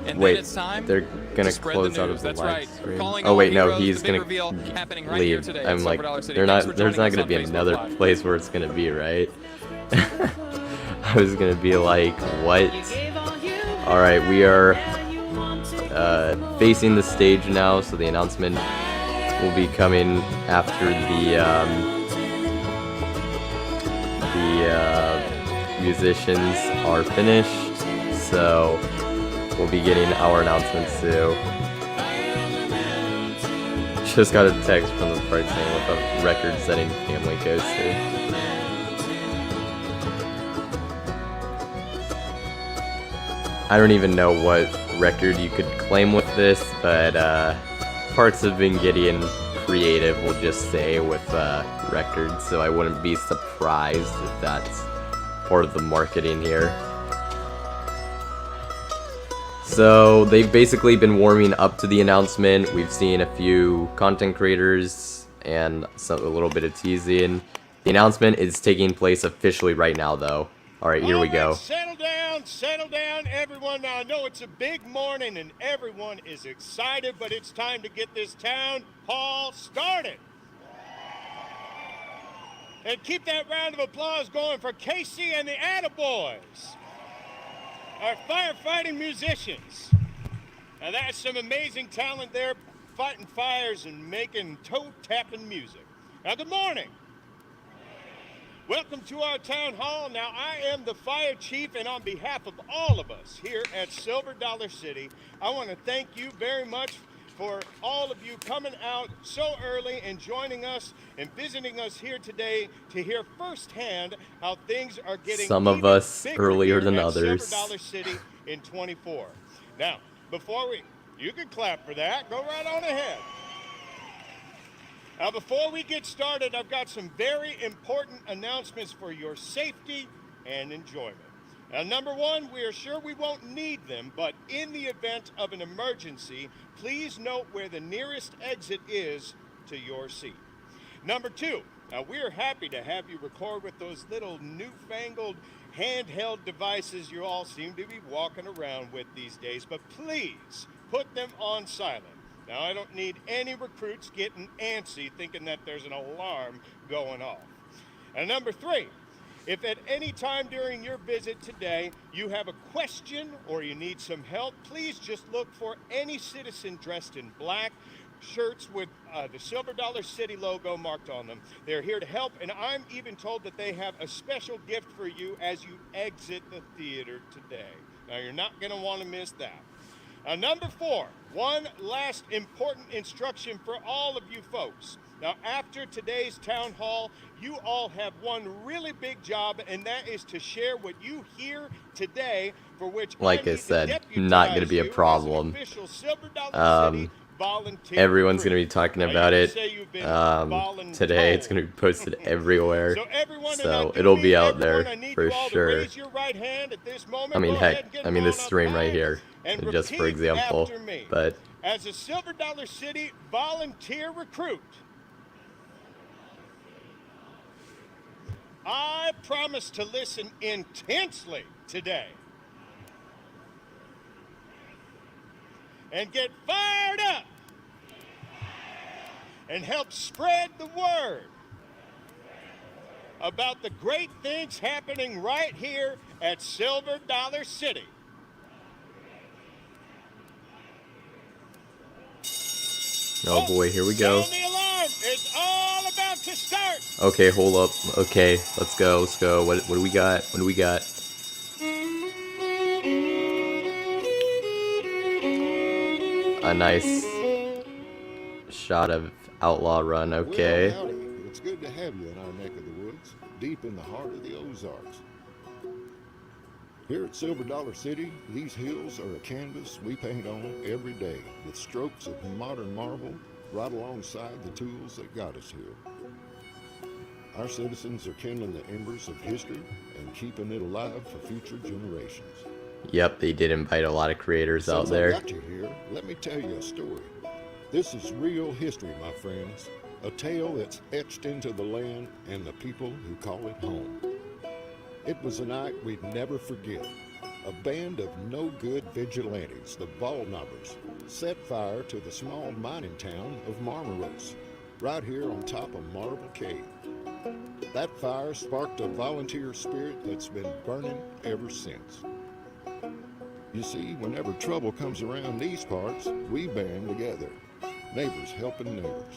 and Wait, then it's time they're gonna to spread close the out news. of the That's live right. stream. Calling Oh all wait, no, heroes, he's the big gonna reveal happening right here leave. today at I'm Silver like, Dollar City. they're Thanks not. for There's not joining gonna us be on Facebook another Live. place where it's gonna be, right? I was gonna be like, what? All right, we are facing the stage now, so the announcement will be coming after the musicians are finished. So we'll be getting our announcements too. Just got a text from the park saying what the record-setting family goes to. I don't even know what record you could claim with this, but Parks have been getting creative, we'll just say, with records, so I wouldn't be surprised if that's part of the marketing here. So they've basically been warming up to the announcement. We've seen a few content creators and a little bit of teasing. The announcement is taking place officially right now, though. All right, here we go. Settle down, everyone. Now, I know it's a big morning and everyone is excited, but it's time to get this town hall started. And keep that round of applause going for Casey and the Attaboys, our firefighting musicians. Now, that's some amazing talent there, fighting fires and making toe-tapping music. Now, good morning. Welcome to our town hall. Now, I am the fire chief, and on behalf of all of us here at Silver Dollar City, I want to thank you very much for all of you coming out so early and joining us and visiting us here today to hear firsthand how things are getting Some of even us bigger earlier here than at others. Silver Dollar City in 24. Now, you can clap for that. Go right on ahead. Now, before we get started, I've got some very important announcements for your safety and enjoyment. Now, number one, we are sure we won't need them, but in the event of an emergency, please note where the nearest exit is to your seat. Number two, now we are happy to have you record with those little newfangled handheld devices you all seem to be walking around with these days, but please put them on silent. Now, I don't need any recruits getting antsy thinking that there's an alarm going off. And number three, if at any time during your visit today you have a question or you need some help, please just look for any citizen dressed in black, shirts with the Silver Dollar City logo marked on them. They're here to help, and I'm even told that they have a special gift for you as you exit the theater today. Now, you're not going to want to miss that. Now, number four, one last important instruction for all of you folks. Now, after today's town hall, you all have one really big job, and that is to share what you hear today, for which Like I need to said, not going to be a deputize you as an problem. official Silver Dollar City volunteer Everyone's recruit. going to be talking Now, about you it can say you've been today. It's voluntold. going to be posted everywhere, So, everyone, and I so do it'll mean be out everyone, there I need for you all to sure. raise your right hand at this moment. I mean, Go ahead heck, and get I mean them this on up stream right high here, and just for repeat example, after me. but As a Silver Dollar City volunteer recruit, I promise to listen intensely today and get fired up and help spread the word about the great things happening right here at Silver Dollar City. oh boy, here we go. Sound the alarm. It's all about to start. Okay, hold up. Okay, let's go. Let's go. What do we got? What do we got? A nice shot of Outlaw Run. Okay. Well, howdy. It's good to have you in our neck of the woods, deep in the heart of the Ozarks. Here at Silver Dollar City, these hills are a canvas we paint on every day with strokes of modern marble right alongside the tools that got us here. Our citizens are kindling the embers of history and keeping it alive for future generations. Yep, they did invite a lot of creators out Since there. I got you here, let me tell you a story. This is real history, my friends. A tale that's etched into the land and the people who call it home. It was a night we'd never forget. A band of no-good vigilantes, the Ball Knobbers, set fire to the small mining town of Marmaros, right here on top of Marble Cave. That fire sparked a volunteer spirit that's been burning ever since. You see, whenever trouble comes around these parts, we band together, neighbors helping neighbors.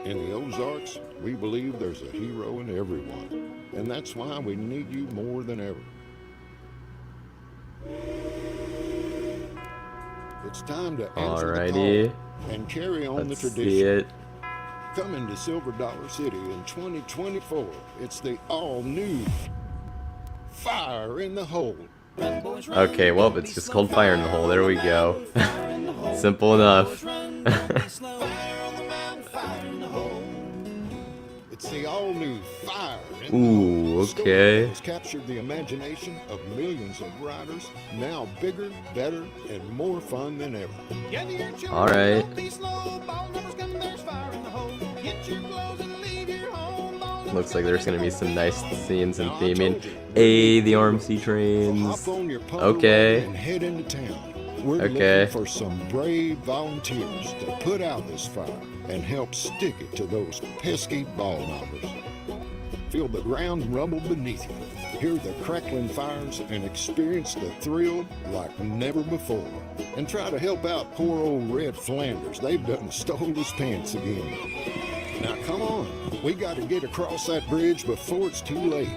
In the Ozarks, we believe there's a hero in everyone, and that's why we need you more than ever. It's time to answer the Alrighty. call and carry on Let's the see tradition. it. Coming to Silver Dollar City in 2024, it's the all-new Fire in the Hole. Okay, well, it's just called Fire in the Hole. There we go. Simple enough. It's the all-new Fire in the Ooh, Hole. The story okay. has captured the imagination of millions of riders, now bigger, better, and more fun than ever. Alright. Looks like there's gonna be some nice scenes and theming. Hey, the RMC trains. Hop on your pony Okay. wagon and head into town. We're Okay. looking for some brave volunteers to put out this fire and help stick it to those pesky ball knobbers. Feel the ground rumble beneath you. Hear the crackling fires and experience the thrill like never before. And try to help out poor old Red Flanders. They've done stole his pants again. Now come on, we got to get across that bridge before it's too late.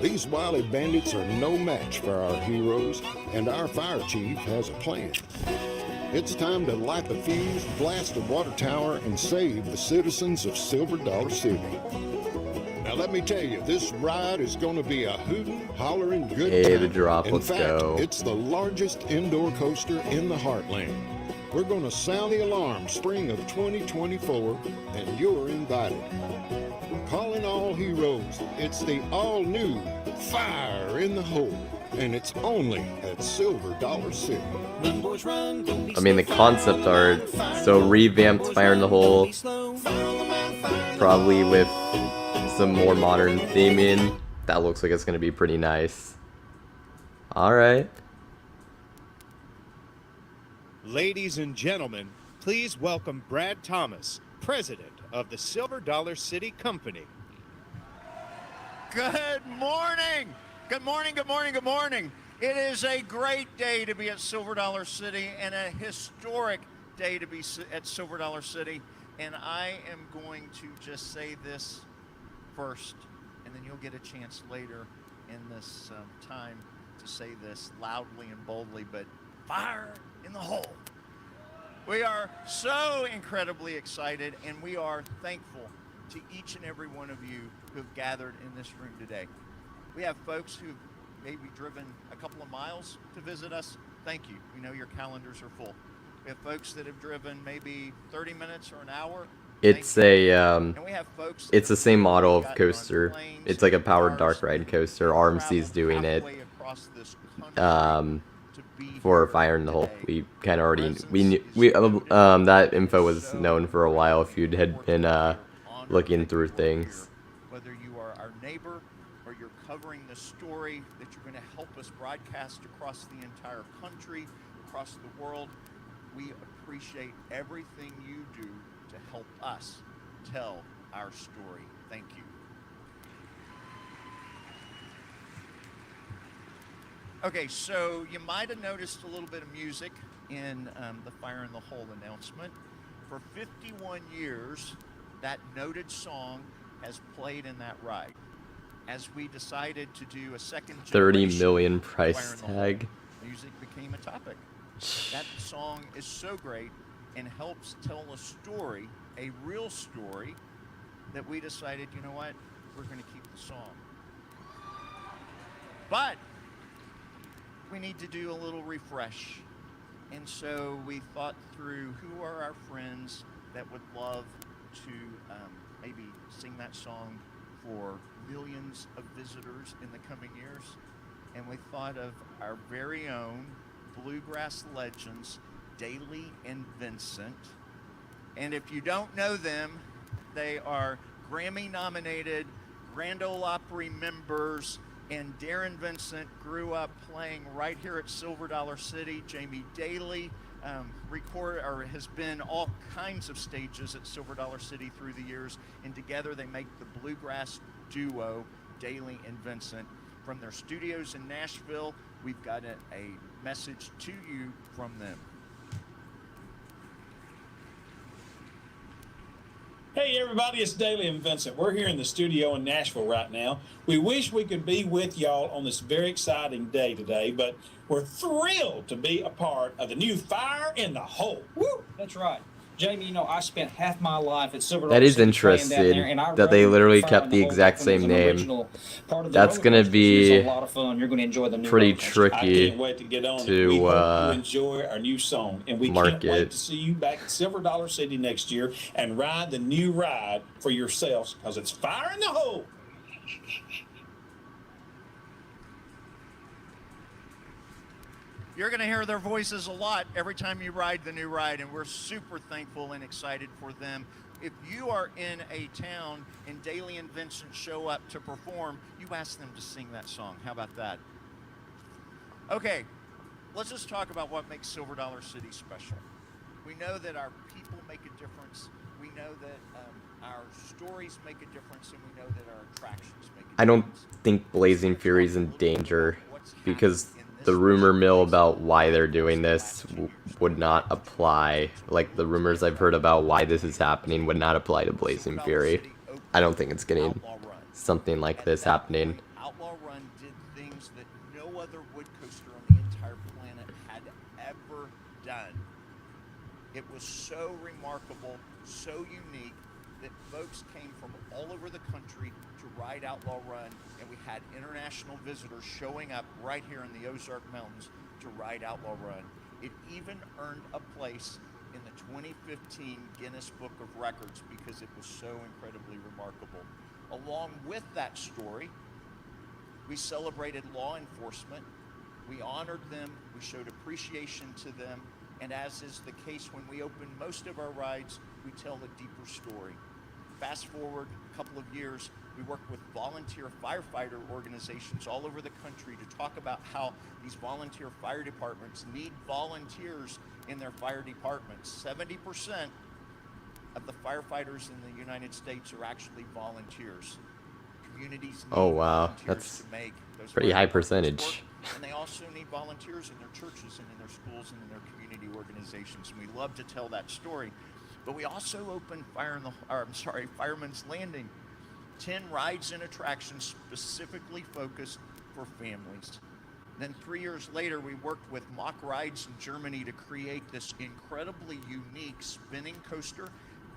These wily bandits are no match for our heroes, and our fire chief has a plan. It's time to light the fuse, blast the water tower, and save the citizens of Silver Dollar City. Now let me tell you, this ride is going to be a hootin', hollering good Hey, time. the drop, In let's fact, go. it's the largest indoor coaster in the heartland. We're going to sound the alarm spring of 2024, and you're invited. Calling all heroes, it's the all-new Fire in the Hole, and it's only at Silver Dollar City. I mean, the concept art, so revamped Fire in the Hole, probably with some more modern theming. That looks like it's gonna be pretty nice. Alright. Ladies and gentlemen, please welcome Brad Thomas, president of the Silver Dollar City Company. Good morning! Good morning, good morning, good morning. It is a great day to be at Silver Dollar City and a historic day to be at Silver Dollar City. And I am going to just say this first, and then you'll get a chance later in this time to say this loudly and boldly, but fire in the hole. We are so incredibly excited, and we are thankful to each and every one of you who have gathered in this room today. We have folks who've maybe driven a couple of miles to visit us. Thank you. We know your calendars are full. We have folks that have driven maybe 30 minutes or an hour. It's Thank you. a, And we have folks that it's the same model of gotten on coaster. planes, It's like a powered cars, dark ride coaster. traveled RMC's doing it. halfway across this country to be For here Fire in the Hole. today. We kind of already, we knew, that info was known for a while if you had been, looking through things. Whether you are our neighbor or you're covering the story that you're going to help us broadcast across the entire country, across the world, we appreciate everything you do to help us tell our story. Thank you. Okay, so you might have noticed a little bit of music in the Fire in the Hole announcement. For 51 years, that noted song has played in that ride. As we decided to do a second 30 generation million of price Fire in the tag. Hole, music became a topic. That song is so great and helps tell a story, a real story, that we decided, you know what, we're going to keep the song. But we need to do a little refresh. And so we thought through who are our friends that would love to maybe sing that song for millions of visitors in the coming years. And we thought of our very own bluegrass legends, Daly and Vincent. And if you don't know them, they are Grammy-nominated Grand Ole Opry members, and Darren Vincent grew up playing right here at Silver Dollar City. Jamie Daly has been all kinds of stages at Silver Dollar City through the years, and together they make the bluegrass duo, Daly and Vincent. From their studios in Nashville, we've got a message to you from them. Hey everybody, it's Daly and Vincent. We're here in the studio in Nashville right now. We wish we could be with y'all on this very exciting day today, but we're thrilled to be a part of the new Fire in the Hole. Woo! That's right. Jamie, you know, I spent half my life at Silver That Dollar is City playing down there, interesting and I that they rode literally Fire kept in the Hole exact back when it same was an name. original part of the That's roller gonna coasters. It was be a lot of fun. You're going to enjoy the new pretty roller coaster. I tricky can't wait to get on to, it. We hope you enjoy our new song, and we can't market. wait to see you back at Silver Dollar City next year and ride the new ride for yourselves, because it's Fire in the Hole. You're going to hear their voices a lot every time you ride the new ride, and we're super thankful and excited for them. If you are in a town and Daly and Vincent show up to perform, you ask them to sing that song. How about that? Okay, let's just talk about what makes Silver Dollar City special. We know that our people make a difference. We know that our stories make a difference, and we know that our attractions make a difference. I don't think Blazing Fury's in danger, because the rumor mill about why they're doing this would not apply. Like, the rumors I've heard about why this is happening would not apply to Blazing Fury. I don't think it's getting something like this happening. Outlaw Run did things that no other wood coaster on the entire planet had ever done. It was so remarkable, so unique, that folks came from all over the country to ride Outlaw Run, and we had international visitors showing up right here in the Ozark Mountains to ride Outlaw Run. It even earned a place in the 2015 Guinness Book of Records because it was so incredibly remarkable. Along with that story, we celebrated law enforcement, we honored them, we showed appreciation to them, and as is the case when we open most of our rides, we tell a deeper story. Fast forward a couple of years, we work with volunteer firefighter organizations all over the country to talk about how these volunteer fire departments need volunteers in their fire departments. 70% of the firefighters in the United States are actually volunteers. Communities need volunteers that's to make those pretty high fire departments percentage. work, and they also need volunteers in their churches and in their schools and in their community organizations. And we love to tell that story. But we also opened Fireman's Landing, 10 rides and attractions specifically focused for families. Then 3 years later, we worked with Mock Rides in Germany to create this incredibly unique spinning coaster,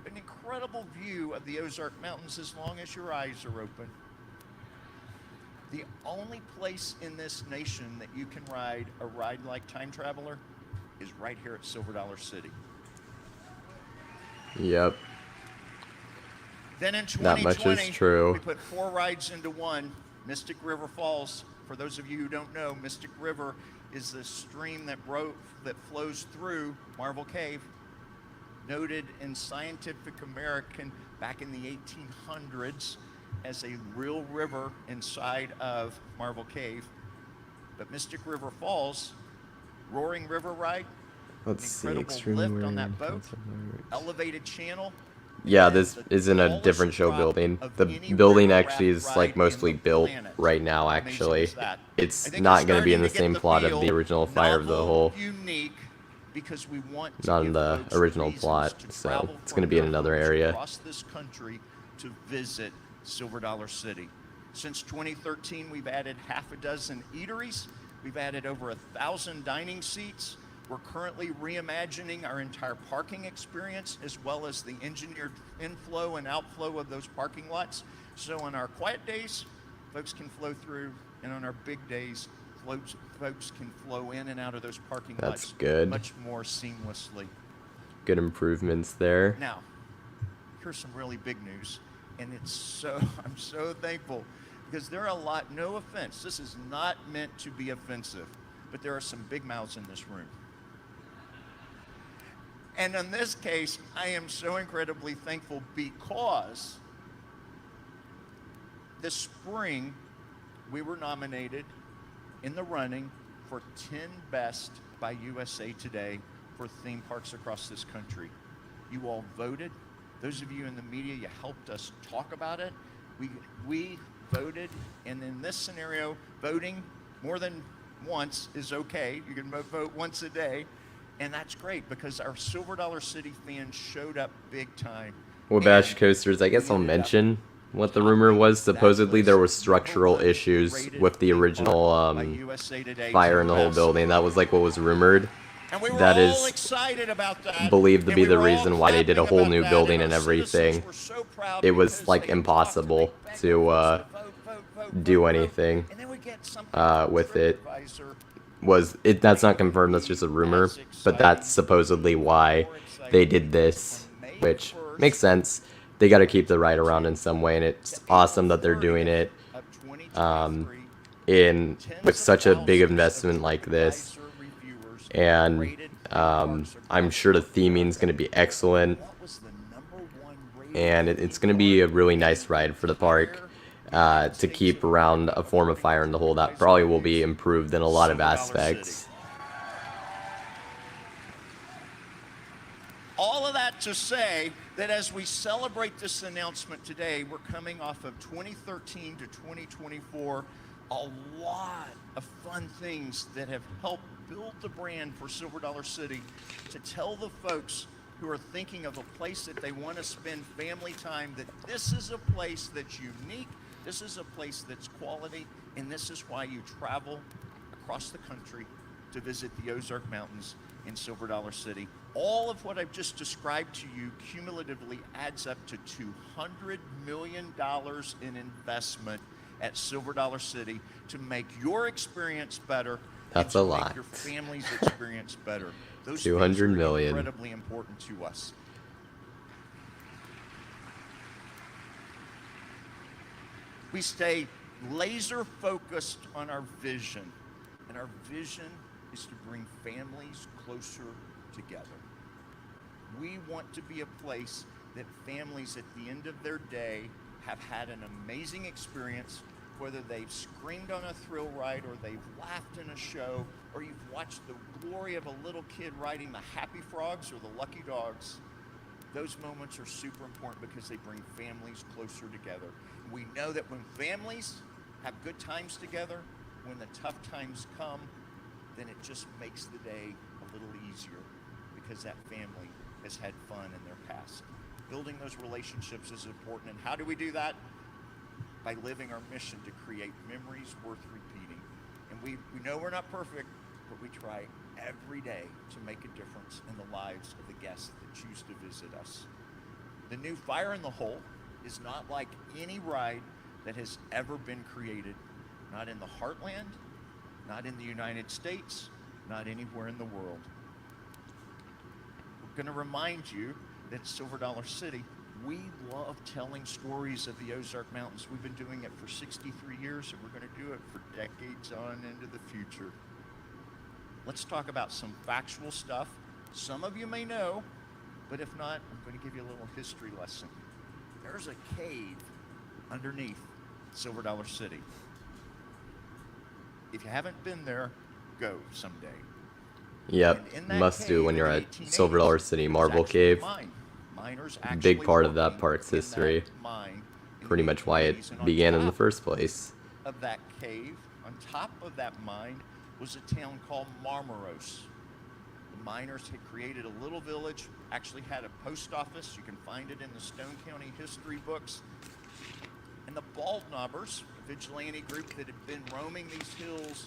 an incredible view of the Ozark Mountains as long as your eyes are open. The only place in this nation that you can ride a ride like Time Traveler is right here at Silver Dollar City. Yep. Then in That 2020, much is true. we put 4 rides into one. Mystic River Falls. For those of you who don't know, Mystic River is the stream that flows through Marble Cave, noted in Scientific American back in the 1800s as a real river inside of Marble Cave. But Mystic River Falls, Roaring River ride, Let's see, incredible extreme lift on that boat, weird. elevated channel. Yeah, and this the is in a tallest different show drop building. of The any building river actually raft is ride like in mostly the built planet. right now, How amazing actually. is that? I It's think not it's going to be in starting the to get same plot of feel the original not Fire of the Hole. unique, because we want to Not in give the folks original reasons plot, to so travel it's from going to be in their another homes area. across this country to visit Silver Dollar City. Since 2013, we've added half a dozen eateries. We've added over 1,000 dining seats. We're currently reimagining our entire parking experience as well as the engineered inflow and outflow of those parking lots. So on our quiet days, folks can flow through, and on our big days, folks can flow in and out of those parking That's lots good. much more seamlessly. Good improvements there. Now, here's some really big news, and I'm so thankful because there are a lot, no offense, this is not meant to be offensive, but there are some big mouths in this room. And in this case, I am so incredibly thankful because this spring we were nominated in the running for 10 Best by USA Today for theme parks across this country. You all voted. Those of you in the media, you helped us talk about it. We voted, and in this scenario, voting more than once is okay. You can vote once a day, and that's great because our Silver Dollar City fans showed up big time. Wabash Coasters, I guess I'll mention what the rumor was. Supposedly there were structural issues with the original fire in the whole building. That was like what was rumored. That is believed to be the reason why they did a whole new building and everything. It was like impossible to do anything with it. That's not confirmed, that's just a rumor, but that's supposedly why they did this, which makes sense. They got to keep the ride around in some way, and it's awesome that they're doing it with such a big investment like this. And I'm sure the theming is going to be excellent, and it's going to be a really nice ride for the park to keep around a form of fire in the hole that probably will be improved in a lot of aspects. All of that to say that as we celebrate this announcement today, we're coming off of 2013 to 2024, a lot of fun things that have helped build the brand for Silver Dollar City to tell the folks who are thinking of a place that they want to spend family time that this is a place that's unique, this is a place that's quality, and this is why you travel across the country to visit the Ozark Mountains in Silver Dollar City. All of what I've just described to you cumulatively adds up to $200 million in investment at Silver Dollar City to make your experience better. That's a lot. Make your family's experience better. Those 200 things are million. Incredibly important to us. We stay laser focused on our vision, and our vision is to bring families closer together. We want to be a place that families at the end of their day have had an amazing experience, whether they've screamed on a thrill ride or they've laughed in a show, or you've watched the glory of a little kid riding the Happy Frogs or the Lucky Dogs. Those moments are super important because they bring families closer together. We know that when families have good times together, when the tough times come, then it just makes the day a little easier because that family has had fun in their past. Building those relationships is important. And how do we do that? By living our mission to create memories worth repeating. And we know we're not perfect, but we try every day to make a difference in the lives of the guests that choose to visit us. The new Fire in the Hole is not like any ride that has ever been created, not in the heartland, not in the United States, not anywhere in the world. We're going to remind you that at Silver Dollar City, we love telling stories of the Ozark Mountains. We've been doing it for 63 years, and we're going to do it for decades on into the future. Let's talk about some factual stuff. Some of you may know, but if not, I'm going to give you a little history lesson. There's a cave underneath Silver Dollar City. If you haven't been there, go someday. Yep, must do when you're at Silver Dollar City Marble Cave. Big part of that park's history. Pretty much why it began in the first place. Of that cave, on top of that mine, was a town called Marmaros. miners had created a little village, actually had a post office. You can find it in the Stone County history books. And the Baldknobbers, a vigilante group that had been roaming these hills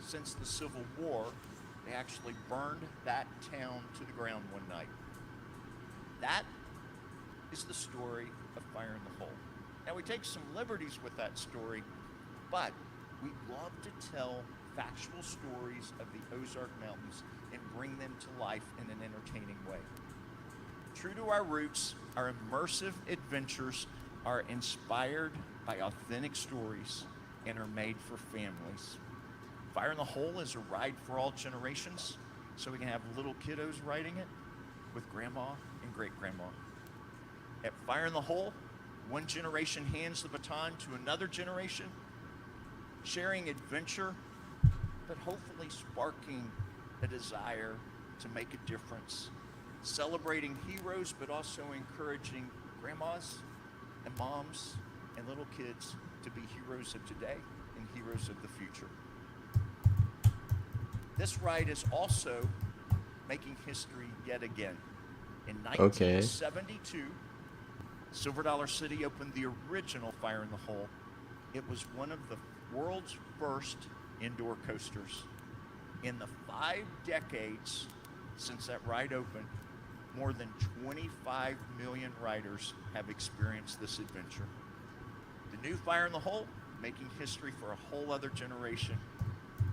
since the Civil War, they actually burned that town to the ground one night. That is the story of Fire in the Hole. Now, we take some liberties with that story, but we love to tell factual stories of the Ozark Mountains and bring them to life in an entertaining way. True to our roots, our immersive adventures are inspired by authentic stories and are made for families. Fire in the Hole is a ride for all generations, so we can have little kiddos riding it with grandma and great-grandma. At Fire in the Hole, one generation hands the baton to another generation, sharing adventure, but hopefully sparking a desire to make a difference, celebrating heroes, but also encouraging grandmas and moms and little kids to be heroes of today and heroes of the future. This ride is also making history yet again. In 1972, Silver Dollar City opened the original Fire in the Hole. It was one of the world's first indoor coasters. In the 5 decades since that ride opened, more than 25 million riders have experienced this adventure. The new Fire in the Hole, making history for a whole other generation.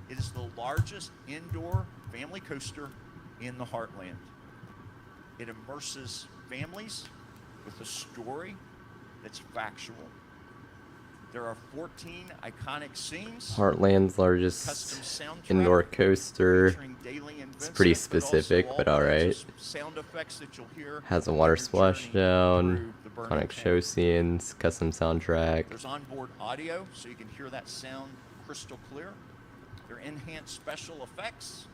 It is the largest indoor family coaster in the heartland. It immerses families with a story that's factual. There are 14 iconic scenes. Heartland's largest indoor coaster. It's pretty specific, but alright. Sound effects that you'll hear. Has a water splashdown, iconic show scenes, custom soundtrack. There's onboard audio, so you can hear that sound crystal clear. There are enhanced special effects,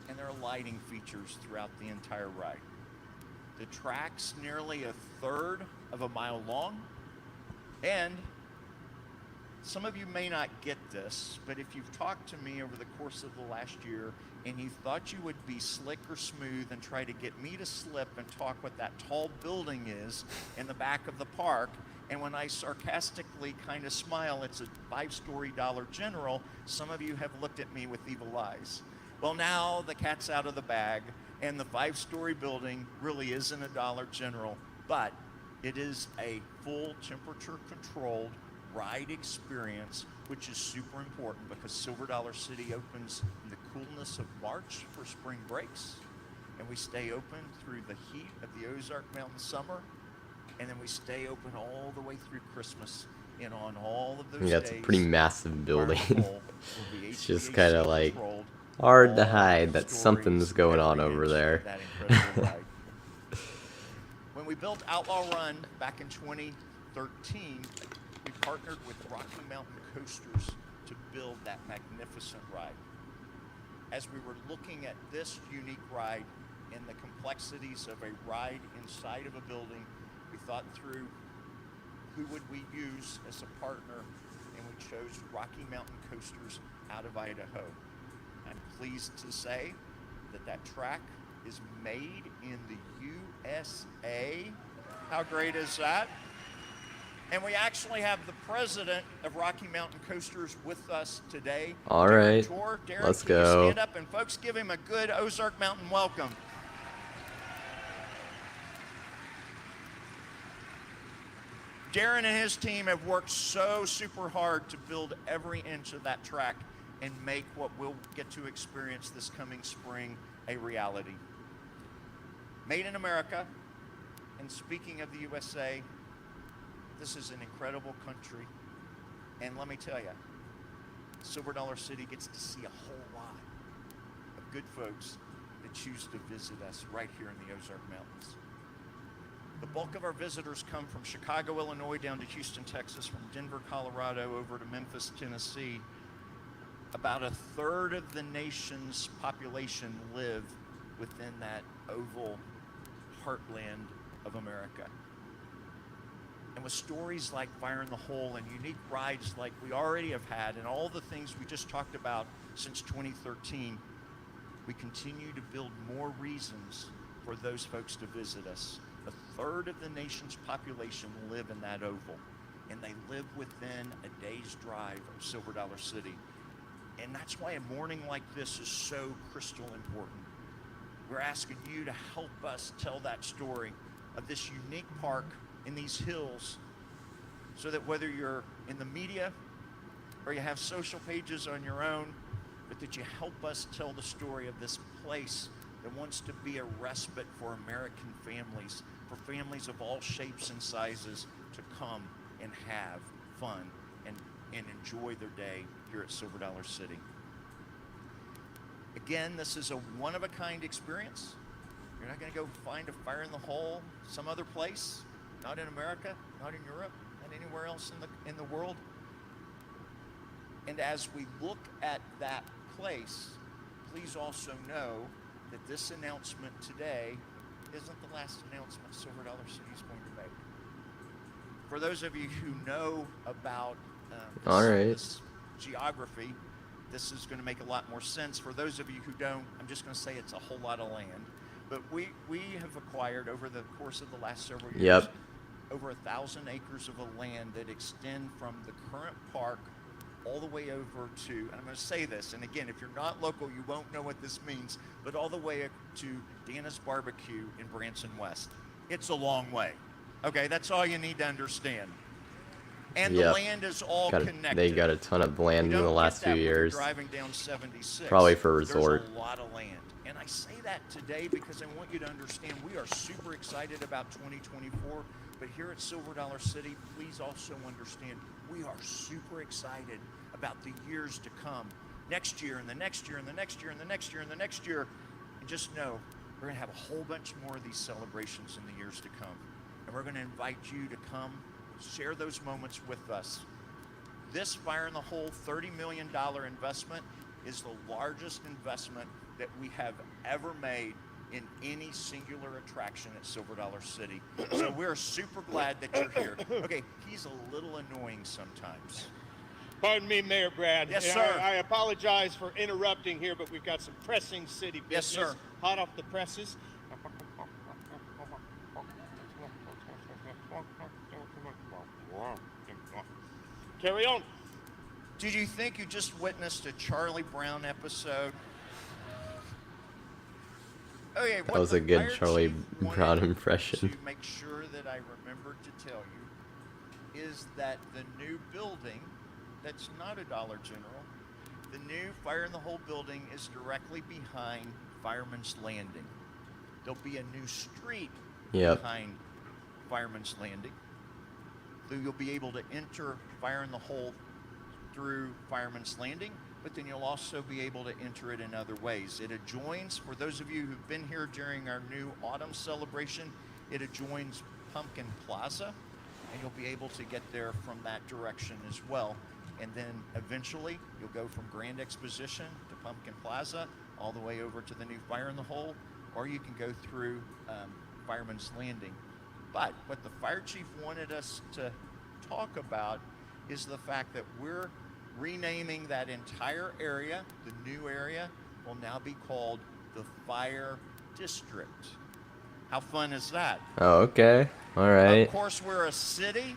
and there are lighting features throughout the entire ride. The track's nearly a third of a mile long, and some of you may not get this, but if you've talked to me over the course of the last year and you thought you would be slick or smooth and try to get me to slip and talk what that tall building is in the back of the park, and when I sarcastically kind of smile, it's a 5-story Dollar General, some of you have looked at me with evil eyes. Well, now the cat's out of the bag, and the 5-story building really isn't a Dollar General, but it is a full temperature controlled ride experience, which is super important because Silver Dollar City opens in the coolness of March for spring breaks, and we stay open through the heat of the Ozark Mountain summer, and then we stay open all the way through Christmas. And on all of those Yeah, it's a days, pretty massive building. It's just kind of like controlled, hard to all hide the that stories, something's going on every over inch of there. that incredible ride. When we built Outlaw Run back in 2013, we partnered with Rocky Mountain Coasters to build that magnificent ride. As we were looking at this unique ride and the complexities of a ride inside of a building, we thought through who would we use as a partner, and we chose Rocky Mountain Coasters out of Idaho. I'm pleased to say that that track is made in the USA. How great is that? And we actually have the president of Rocky Mountain Coasters with us today. All right, Darren, let's can you go. stand up and folks give him a good Ozark Mountain welcome. Darren and his team have worked so super hard to build every inch of that track and make what we'll get to experience this coming spring a reality. Made in America, and speaking of the USA, this is an incredible country, and let me tell you, Silver Dollar City gets to see a whole lot of good folks that choose to visit us right here in the Ozark Mountains. The bulk of our visitors come from Chicago, Illinois, down to Houston, Texas, from Denver, Colorado, over to Memphis, Tennessee. About a third of the nation's population live within that oval heartland of America. And with stories like Fire in the Hole and unique rides like we already have had and all the things we just talked about since 2013, we continue to build more reasons for those folks to visit us. A third of the nation's population live in that oval, and they live within a day's drive of Silver Dollar City. And that's why a morning like this is so crystal important. We're asking you to help us tell that story of this unique park in these hills, so that whether you're in the media or you have social pages on your own, but that you help us tell the story of this place that wants to be a respite for American families, for families of all shapes and sizes to come and have fun and enjoy their day here at Silver Dollar City. Again, this is a one-of-a-kind experience. You're not going to go find a fire in the hole some other place, not in America, not in Europe, not anywhere else in the world. And as we look at that place, please also know that this announcement today isn't the last announcement Silver Dollar City is going to make. For those of you who know about this geography, this is going to make a lot more sense. For those of you who don't, I'm just going to say it's a whole lot of land. But we have acquired over the course of the last several years over 1,000 acres of a land that extend from the current park all the way over to, and I'm going to say this, and again, if you're not local, you won't know what this means, but all the way to Dana's Barbecue in Branson West. It's a long way. Okay, that's all you need to understand. And the land is all connected. They got a ton of land in the last few years. Driving down 76. Probably for a resort. There's a lot of land. And I say that today because I want you to understand we are super excited about 2024. But here at Silver Dollar City, please also understand we are super excited about the years to come. Next year and the next year and the next year and the next year and the next year. And just know we're going to have a whole bunch more of these celebrations in the years to come. And we're going to invite you to come share those moments with us. This Fire in the Hole $30 million investment is the largest investment that we have ever made in any singular attraction at Silver Dollar City. So we're super glad that you're here. Okay, he's a little annoying sometimes. Pardon me, Mayor Brad. Yes, sir. I apologize for interrupting here, but we've got some pressing city business. Yes, sir. Hot off the presses. Carry on. Did you think you just witnessed a Charlie Brown episode? Okay, that was a good Charlie Brown impression. To make sure that I remembered to tell you is that the new building, that's not a Dollar General, the new Fire in the Hole building is directly behind Fireman's Landing. There'll be a new street behind Fireman's Landing. So you'll be able to enter Fire in the Hole through Fireman's Landing, but then you'll also be able to enter it in other ways. It adjoins, for those of you who've been here during our new autumn celebration, it adjoins Pumpkin Plaza, and you'll be able to get there from that direction as well. And then eventually you'll go from Grand Exposition to Pumpkin Plaza all the way over to the new Fire in the Hole, or you can go through Fireman's Landing. But what the fire chief wanted us to talk about is the fact that we're renaming that entire area. The new area will now be called the Fire District. How fun is that? Oh, okay. All right. Of course, we're a city,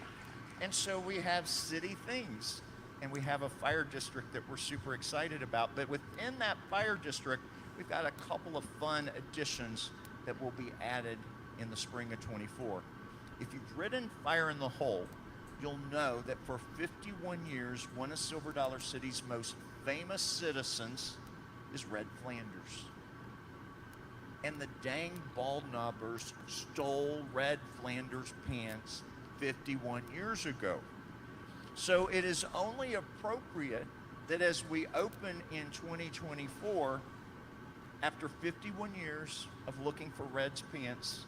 and so we have city things. And we have a fire district that we're super excited about. But within that fire district, we've got a couple of fun additions that will be added in the spring of 24. If you've ridden Fire in the Hole, you'll know that for 51 years, one of Silver Dollar City's most famous citizens is Red Flanders. And the dang bald knobbers stole Red Flanders' pants 51 years ago. So it is only appropriate that as we open in 2024, after 51 years of looking for Red's pants,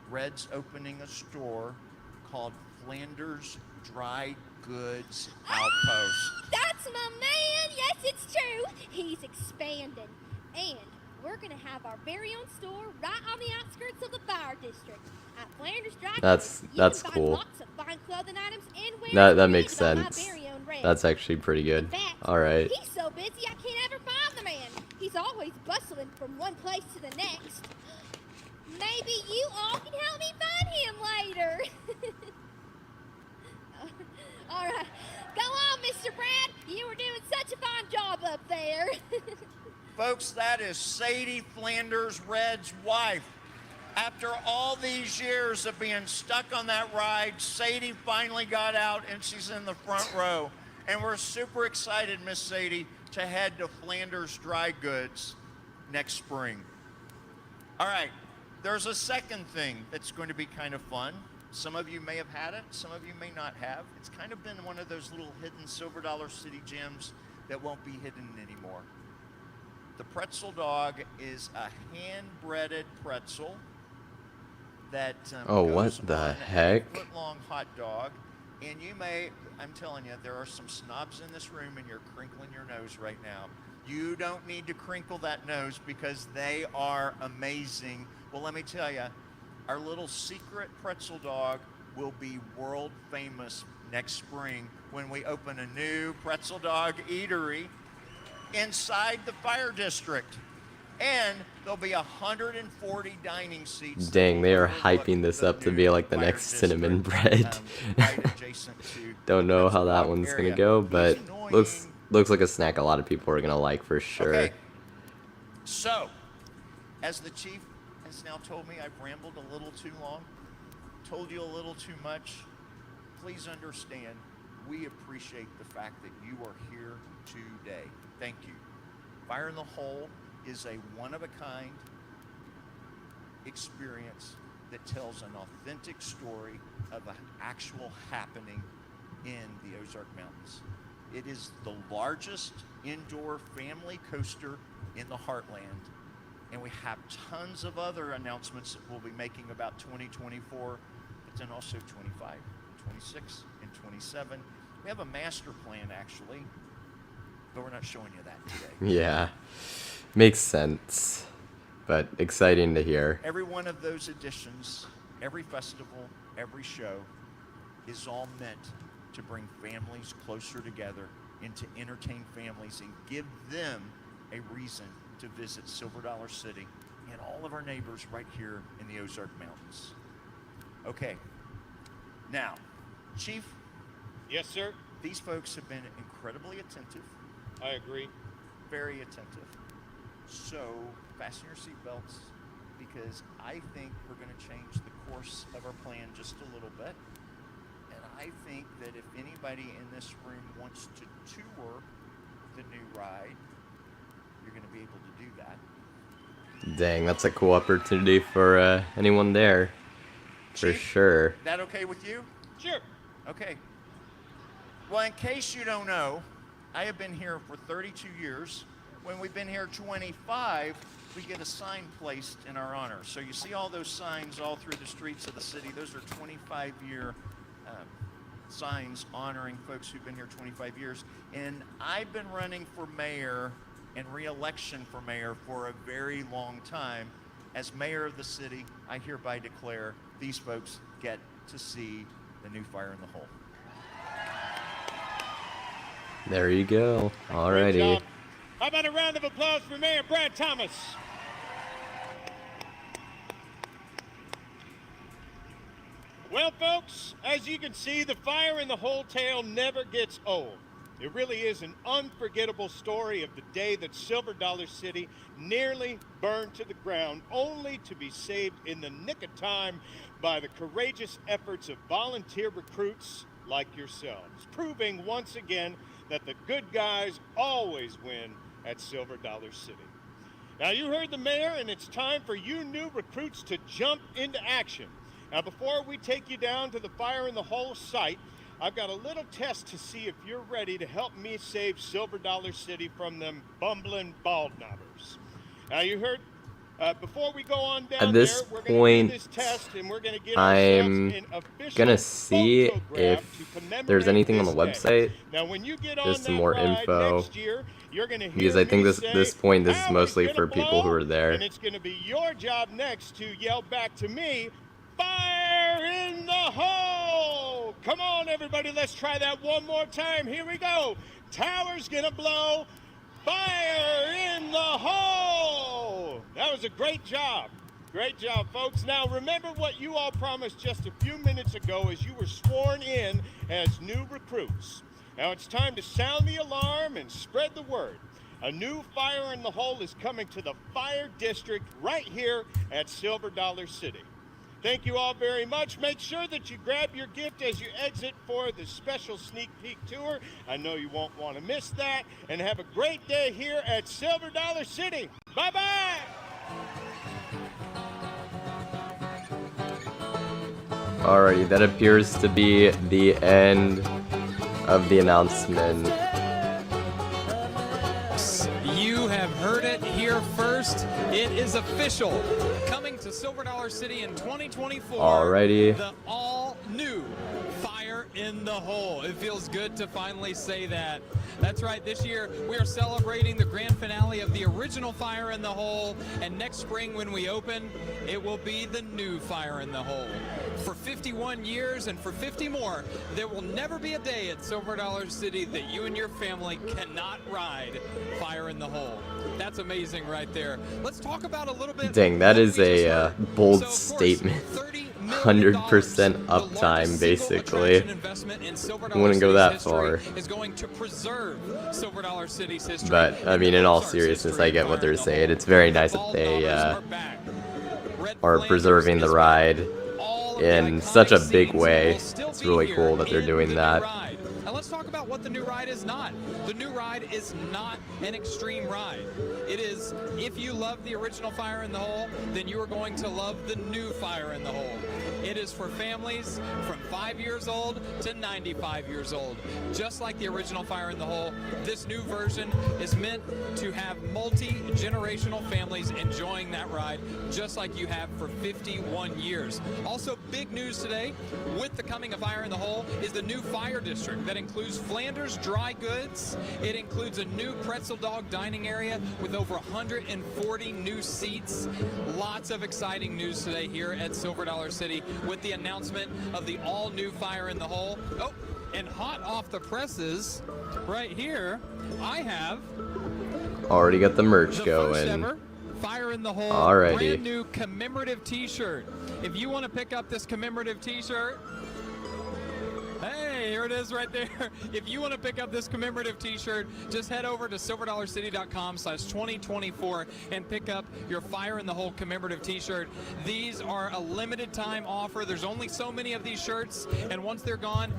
Red's opening a store called Flanders Dry Goods Outpost. That's my man! Yes, it's true! He's expanding. And we're going to have our very own store right on the outskirts of the fire district. At Flanders Dry Goods, that's you can cool. find lots of fine clothing items and wear That makes by my sense. very own Red. That's actually pretty good. In fact, All right. he's so busy I can't ever find the man. He's always bustling from one place to the next. Maybe you all can help me find him later. All right. Go on, Mr. Brad. You were doing such a fine job up there. Folks, that is Sadie Flanders Red's wife. After all these years of being stuck on that ride, Sadie finally got out and she's in the front row. And we're super excited, Miss Sadie, to head to Flanders Dry Goods next spring. All right, there's a second thing that's going to be kind of fun. Some of you may have had it, some of you may not have. It's kind of been one of those little hidden Silver Dollar City gems that won't be hidden anymore. The pretzel dog is a hand-breaded pretzel that Oh, goes what the on heck? a foot-long hot dog. And you may, I'm telling you, there are some snobs in this room and you're crinkling your nose right now. You don't need to crinkle that nose because they are amazing. Well, let me tell you, our little secret pretzel dog will be world famous next spring when we open a new pretzel dog eatery inside the fire district. And there'll be 140 dining seats. Dang, they are hyping this up to be like the next cinnamon bread. Right adjacent to Don't know the how that pretzel one's area. gonna go, but It's annoying. looks like a snack a lot of people are gonna like for sure. Okay. So, as the chief has now told me, I've rambled a little too long, told you a little too much. Please understand, we appreciate the fact that you are here today. Thank you. Fire in the Hole is a one-of-a-kind experience that tells an authentic story of an actual happening in the Ozark Mountains. It is the largest indoor family coaster in the heartland, and we have tons of other announcements that we'll be making about 2024, but then also 25, 26, and 27. We have a master plan, actually, but we're not showing you that today. Yeah, makes sense, but exciting to hear. Every one of those editions, every festival, every show is all meant to bring families closer together and to entertain families and give them a reason to visit Silver Dollar City and all of our neighbors right here in the Ozark Mountains. Okay, now, Chief. Yes, sir. These folks have been incredibly attentive. I agree. Very attentive. So fasten your seatbelts because I think we're going to change the course of our plan just a little bit. And I think that if anybody in this room wants to tour the new ride, you're going to be able to do that. Dang, that's a cool opportunity for anyone there, for Chief, sure. That okay with you? Sure. Okay. Well, in case you don't know, I have been here for 32 years. When we've been here 25, we get a sign placed in our honor. So you see all those signs all through the streets of the city. Those are 25-year signs honoring folks who've been here 25 years. And I've been running for mayor and re-election for mayor for a very long time. As mayor of the city, I hereby declare these folks get to see the new Fire in the Hole. There you go. Great Alrighty. job. How about a round of applause for Mayor Brad Thomas? Well, folks, as you can see, the Fire in the Hole tale never gets old. It really is an unforgettable story of the day that Silver Dollar City nearly burned to the ground, only to be saved in the nick of time by the courageous efforts of volunteer recruits like yourselves, proving once again that the good guys always win at Silver Dollar City. Now, you heard the mayor, and it's time for you new recruits to jump into action. Now, before we take you down to the Fire in the Hole site, I've got a little test to see if you're ready to help me save Silver Dollar City from them bumbling bald knobbers. Now, you heard, before we go on down At this there, we're point, going to do this test, and we're going to get I'm ourselves an official gonna see photograph if to commemorate there's anything on the this day. website, Now, when you get on just some that more ride info, next year, you're gonna hear because I think me this say, point this is "Power's mostly gonna for people who blow," are there. and it's going to be your job next to yell back to me, "Fire in the hole!" Come on, everybody, let's try that one more time. Here we go. Tower's gonna blow. Fire in the hole! That was a great job. Great job, folks. Now, remember what you all promised just a few minutes ago as you were sworn in as new recruits. Now, it's time to sound the alarm and spread the word. A new Fire in the Hole is coming to the Fire District right here at Silver Dollar City. Thank you all very much. Make sure that you grab your gift as you exit for the special sneak peek tour. I know you won't want to miss that. And have a great day here at Silver Dollar City. Bye-bye! Alrighty, that appears to be the end of the announcement. You have heard it here first. It is official. Coming to Silver Dollar City in 2024. Alrighty. The all-new Fire in the Hole. It feels good to finally say that. That's right, this year we are celebrating the grand finale of the original Fire in the Hole, and next spring when we open, it will be the new Fire in the Hole. For 51 years and for 50 more, there will never be a day at Silver Dollar City that you and your family cannot ride Fire in the Hole. That's amazing right there. Let's talk about a little bit. Dang, that is a bold statement. 100% uptime, basically. Wouldn't go that far. Is going to preserve Silver Dollar City's history. But, I mean, in all seriousness, I get what they're saying. It's very nice that they are preserving the ride in such a big way. It's really cool that they're doing that. And let's talk about what the new ride is not. The new ride is not an extreme ride. It is, if you love the original Fire in the Hole, then you are going to love the new Fire in the Hole. It is for families from 5 years old to 95 years old. Just like the original Fire in the Hole, this new version is meant to have multi-generational families enjoying that ride, just like you have for 51 years. Also, big news today with the coming of Fire in the Hole is the new Fire District that includes Flanders dry goods. It includes a new pretzel dog dining area with over 140 new seats. Lots of exciting news today here at Silver Dollar City with the announcement of the all-new Fire in the Hole. Oh, and hot off the presses, right here, I have Already got the merch the going. first ever Fire in the Hole Alrighty. brand new commemorative t-shirt. If you want to pick up this commemorative t-shirt, hey, here it is right there. If you want to pick up this commemorative t-shirt, just head over to silverdollarcity.com/2024 and pick up your Fire in the Hole commemorative t-shirt. These are a limited time offer. There's only so many of these shirts, and once they're gone,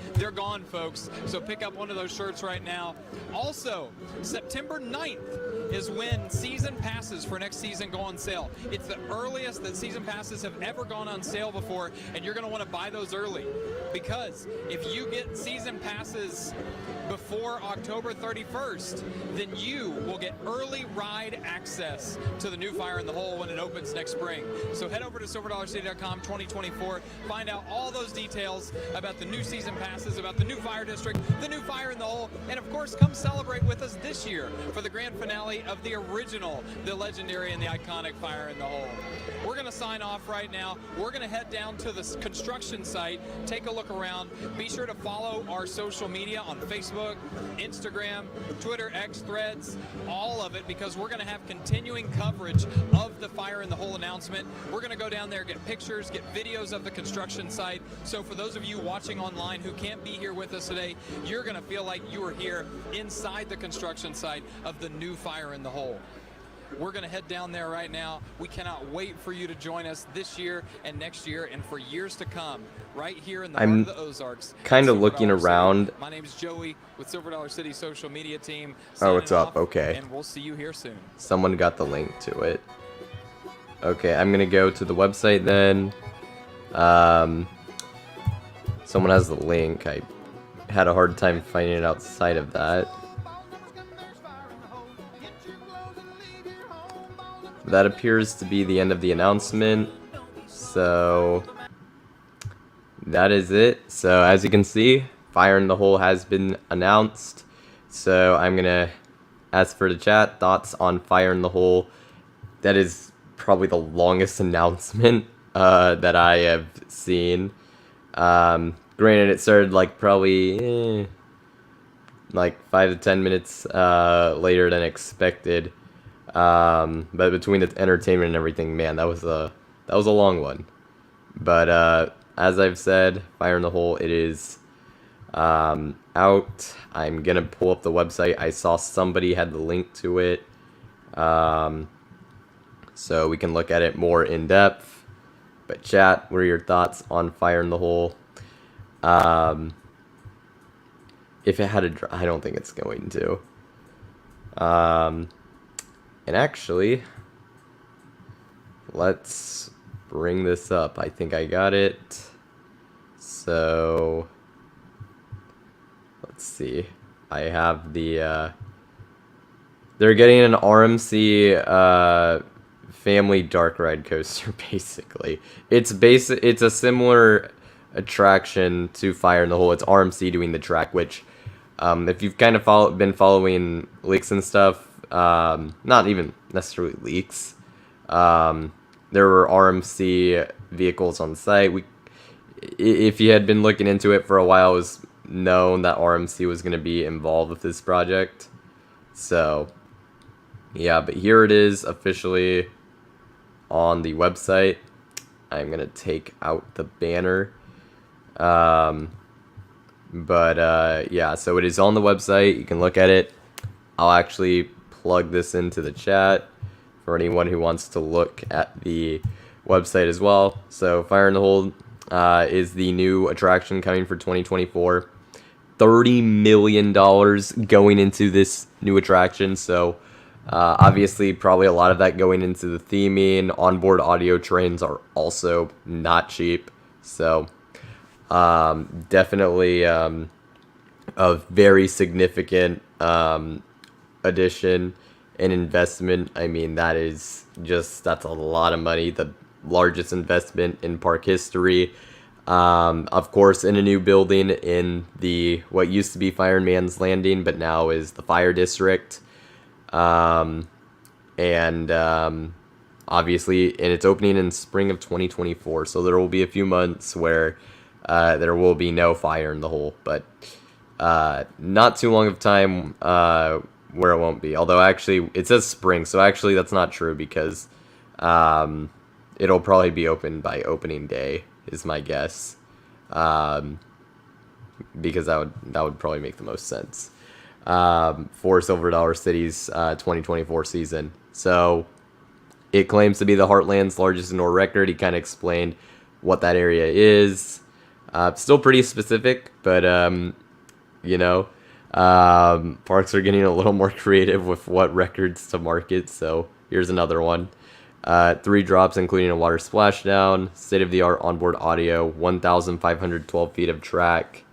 folks. So pick up one of those shirts right now. Also, September 9th is when season passes for next season go on sale. It's the earliest that season passes have ever gone on sale before, and you're going to want to buy those early, because if you get season passes before October 31st, then you will get early ride access to the new Fire in the Hole when it opens next spring. So head over to silverdollarcity.com 2024, find out all those details about the new season passes, about the new Fire District, the new Fire in the Hole, and of course come celebrate with us this year for the grand finale of the original, the legendary and the iconic Fire in the Hole. We're going to sign off right now. We're going to head down to the construction site, take a look around. Be sure to follow our social media on Facebook, Instagram, Twitter, X, Threads, all of it, because we're going to have continuing coverage of the Fire in the Hole announcement. We're going to go down there, get pictures, get videos of the construction site. So for those of you watching online who can't be here with us today, you're going to feel like you are here inside the construction site of the new Fire in the Hole. We're going to head down there right now. We cannot wait for you to join us this year and next year and for years to come, right here in the heart of the Ozarks. Kind of looking around. My name is Joey with Silver Dollar City social media team. Oh, what's up? Off, okay. And we'll see you here soon. Someone got the link to it. Okay, I'm gonna go to the website then. Someone has the link. I had a hard time finding it outside of that. That appears to be the end of the announcement. So that is it. So as you can see, Fire in the Hole has been announced. So I'm gonna ask for the chat thoughts on Fire in the Hole. That is probably the longest announcement that I have seen. Granted, it started like probably like 5 to 10 minutes later than expected. But between the entertainment and everything, man, that was a long one. But as I've said, Fire in the Hole, it is out. I'm gonna pull up the website. I saw somebody had the link to it, so we can look at it more in depth. But chat, what are your thoughts on Fire in the Hole? If it had a, I don't think it's going to. And actually, let's bring this up. I think I got it. So let's see. I have the. They're getting an RMC family dark ride coaster. Basically, it's a similar attraction to Fire in the Hole. It's RMC doing the track, which, if you've kind of been following leaks and stuff, not even necessarily leaks. There were RMC vehicles on site. If you had been looking into it for a while, it was known that RMC was going to be involved with this project. So, yeah, but here it is officially on the website. I'm going to take out the banner. Yeah, so it is on the website. You can look at it. I'll actually plug this into the chat for anyone who wants to look at the website as well. So Fire in the Hole is the new attraction coming for 2024. $30 million going into this new attraction. So obviously probably a lot of that going into the theming. Onboard audio trains are also not cheap. So definitely a very significant addition and investment. I mean, that's a lot of money. The largest investment in park history. Of course, in a new building in what used to be Fireman's Landing, but now is the Fire District. Obviously, and it's opening in spring of 2024. So there will be a few months where there will be no Fire in the Hole, but not too long of time where it won't be. Although actually it says spring, so actually that's not true, because it'll probably be open by opening day is my guess, because that would probably make the most sense for Silver Dollar City's 2024 season. So it claims to be the Heartland's largest indoor record. He kind of explained what that area is. Still pretty specific, but parks are getting a little more creative with what records to market. So here's another one. 3 drops, including a water splashdown, state-of-the-art onboard audio, 1,512 feet of track,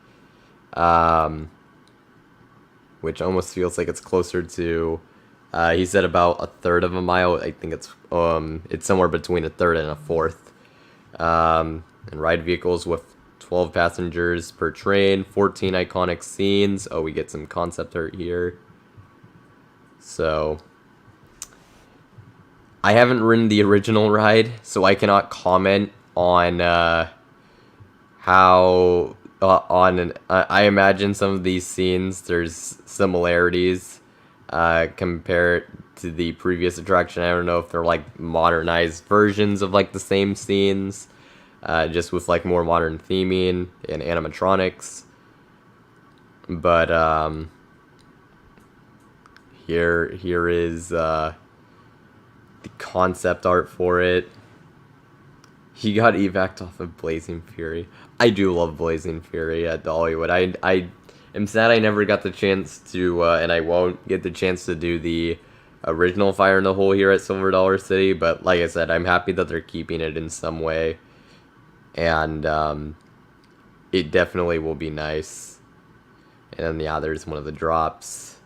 which almost feels like it's closer to, he said about a third of a mile. I think it's somewhere between a third and a fourth. And ride vehicles with 12 passengers per train, 14 iconic scenes. Oh, we get some concept art here. So I haven't ridden the original ride, so I cannot comment on how I imagine some of these scenes, there's similarities compared to the previous attraction. I don't know if they're like modernized versions of like the same scenes, just with like more modern theming and animatronics. But here is the concept art for it. He got evac'd off of Blazing Fury. I do love Blazing Fury at Dollywood. I am sad I never got the chance to, and I won't get the chance to do the original Fire in the Hole here at Silver Dollar City. But like I said, I'm happy that they're keeping it in some way, and it definitely will be nice. And then yeah, there's one of the drops.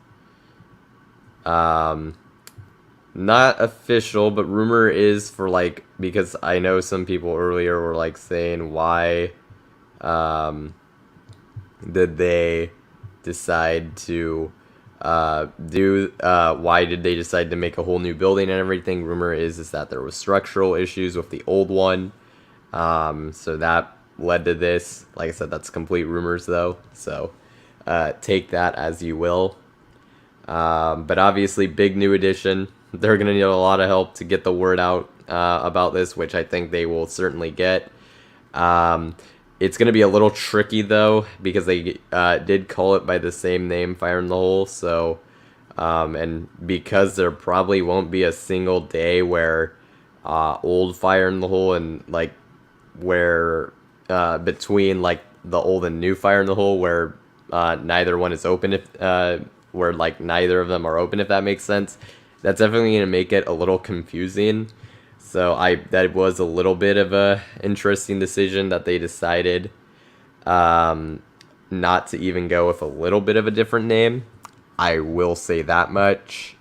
Not official, but rumor is for like, because I know some people earlier were like saying why did they decide to why did they decide to make a whole new building and everything. Rumor is that there was structural issues with the old one, so that led to this. Like I said, that's complete rumors though, so take that as you will. But obviously, big new addition. They're going to need a lot of help to get the word out about this, which I think they will certainly get. It's going to be a little tricky, though, because they did call it by the same name, Fire in the Hole. So, and because there probably won't be a single day where old Fire in the Hole and, like, where between, like, the old and new Fire in the Hole where neither one is open, if where, like, neither of them are open, if that makes sense. That's definitely going to make it a little confusing. So that was a little bit of a interesting decision that they decided not to even go with a little bit of a different name. I will say that much.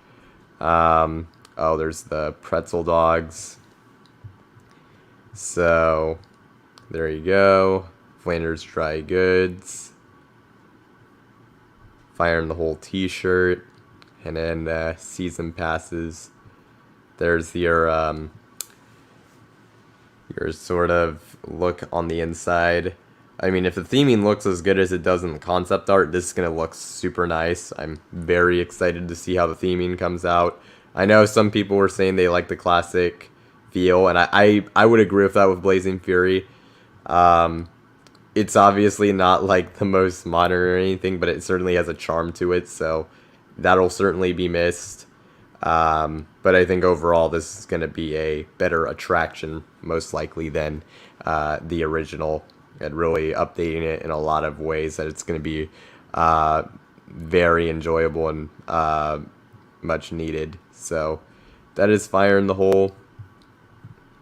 Oh, there's the pretzel dogs. So there you go. Flanders Dry Goods. Fire in the Hole t-shirt. And then season passes. There's your sort of look on the inside. I mean, if the theming looks as good as it does in the concept art, this is going to look super nice. I'm very excited to see how the theming comes out. I know some people were saying they like the classic feel, and I would agree with that with Blazing Fury. It's obviously not like the most modern or anything, but it certainly has a charm to it, so that'll certainly be missed. But I think overall this is going to be a better attraction, most likely, than the original, and really updating it in a lot of ways that it's going to be very enjoyable and much needed. So that is Fire in the Hole.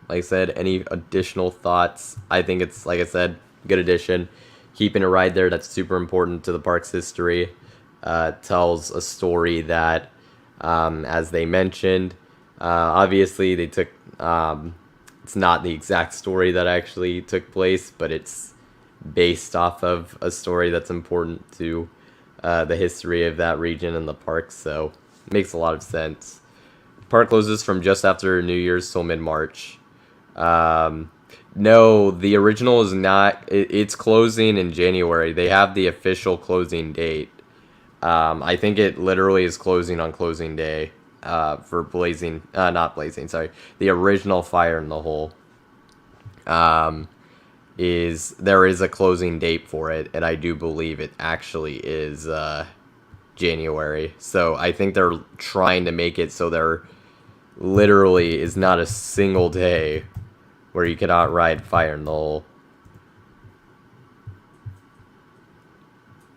Like I said, any additional thoughts? I think it's, like I said, good addition. Keeping it right there, that's super important to the park's history. Tells a story that, as they mentioned, obviously they took, it's not the exact story that actually took place, but it's based off of a story that's important to the history of that region and the park, so it makes a lot of sense. Park closes from just after New Year's till mid-March. No, the original is not. It's closing in January. They have the official closing date. I think it literally is closing on closing day for Blazing, not Blazing, sorry. The original Fire in the Hole there is a closing date for it, and I do believe it actually is January. So I think they're trying to make it so there literally is not a single day where you cannot ride Fire in the Hole.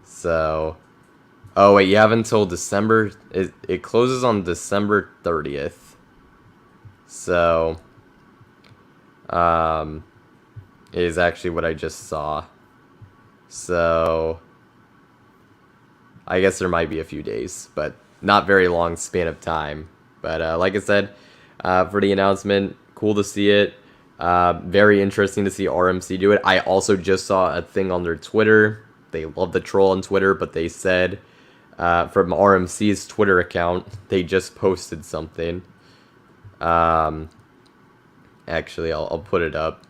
So, oh wait, you have until December. It closes on December 30th. So, is actually what I just saw. So, I guess there might be a few days, but not very long span of time. But like I said, for the announcement, cool to see it. Very interesting to see RMC do it. I also just saw a thing on their Twitter. They love the troll on Twitter, but they said from RMC's Twitter account, they just posted something. Actually, I'll put it up.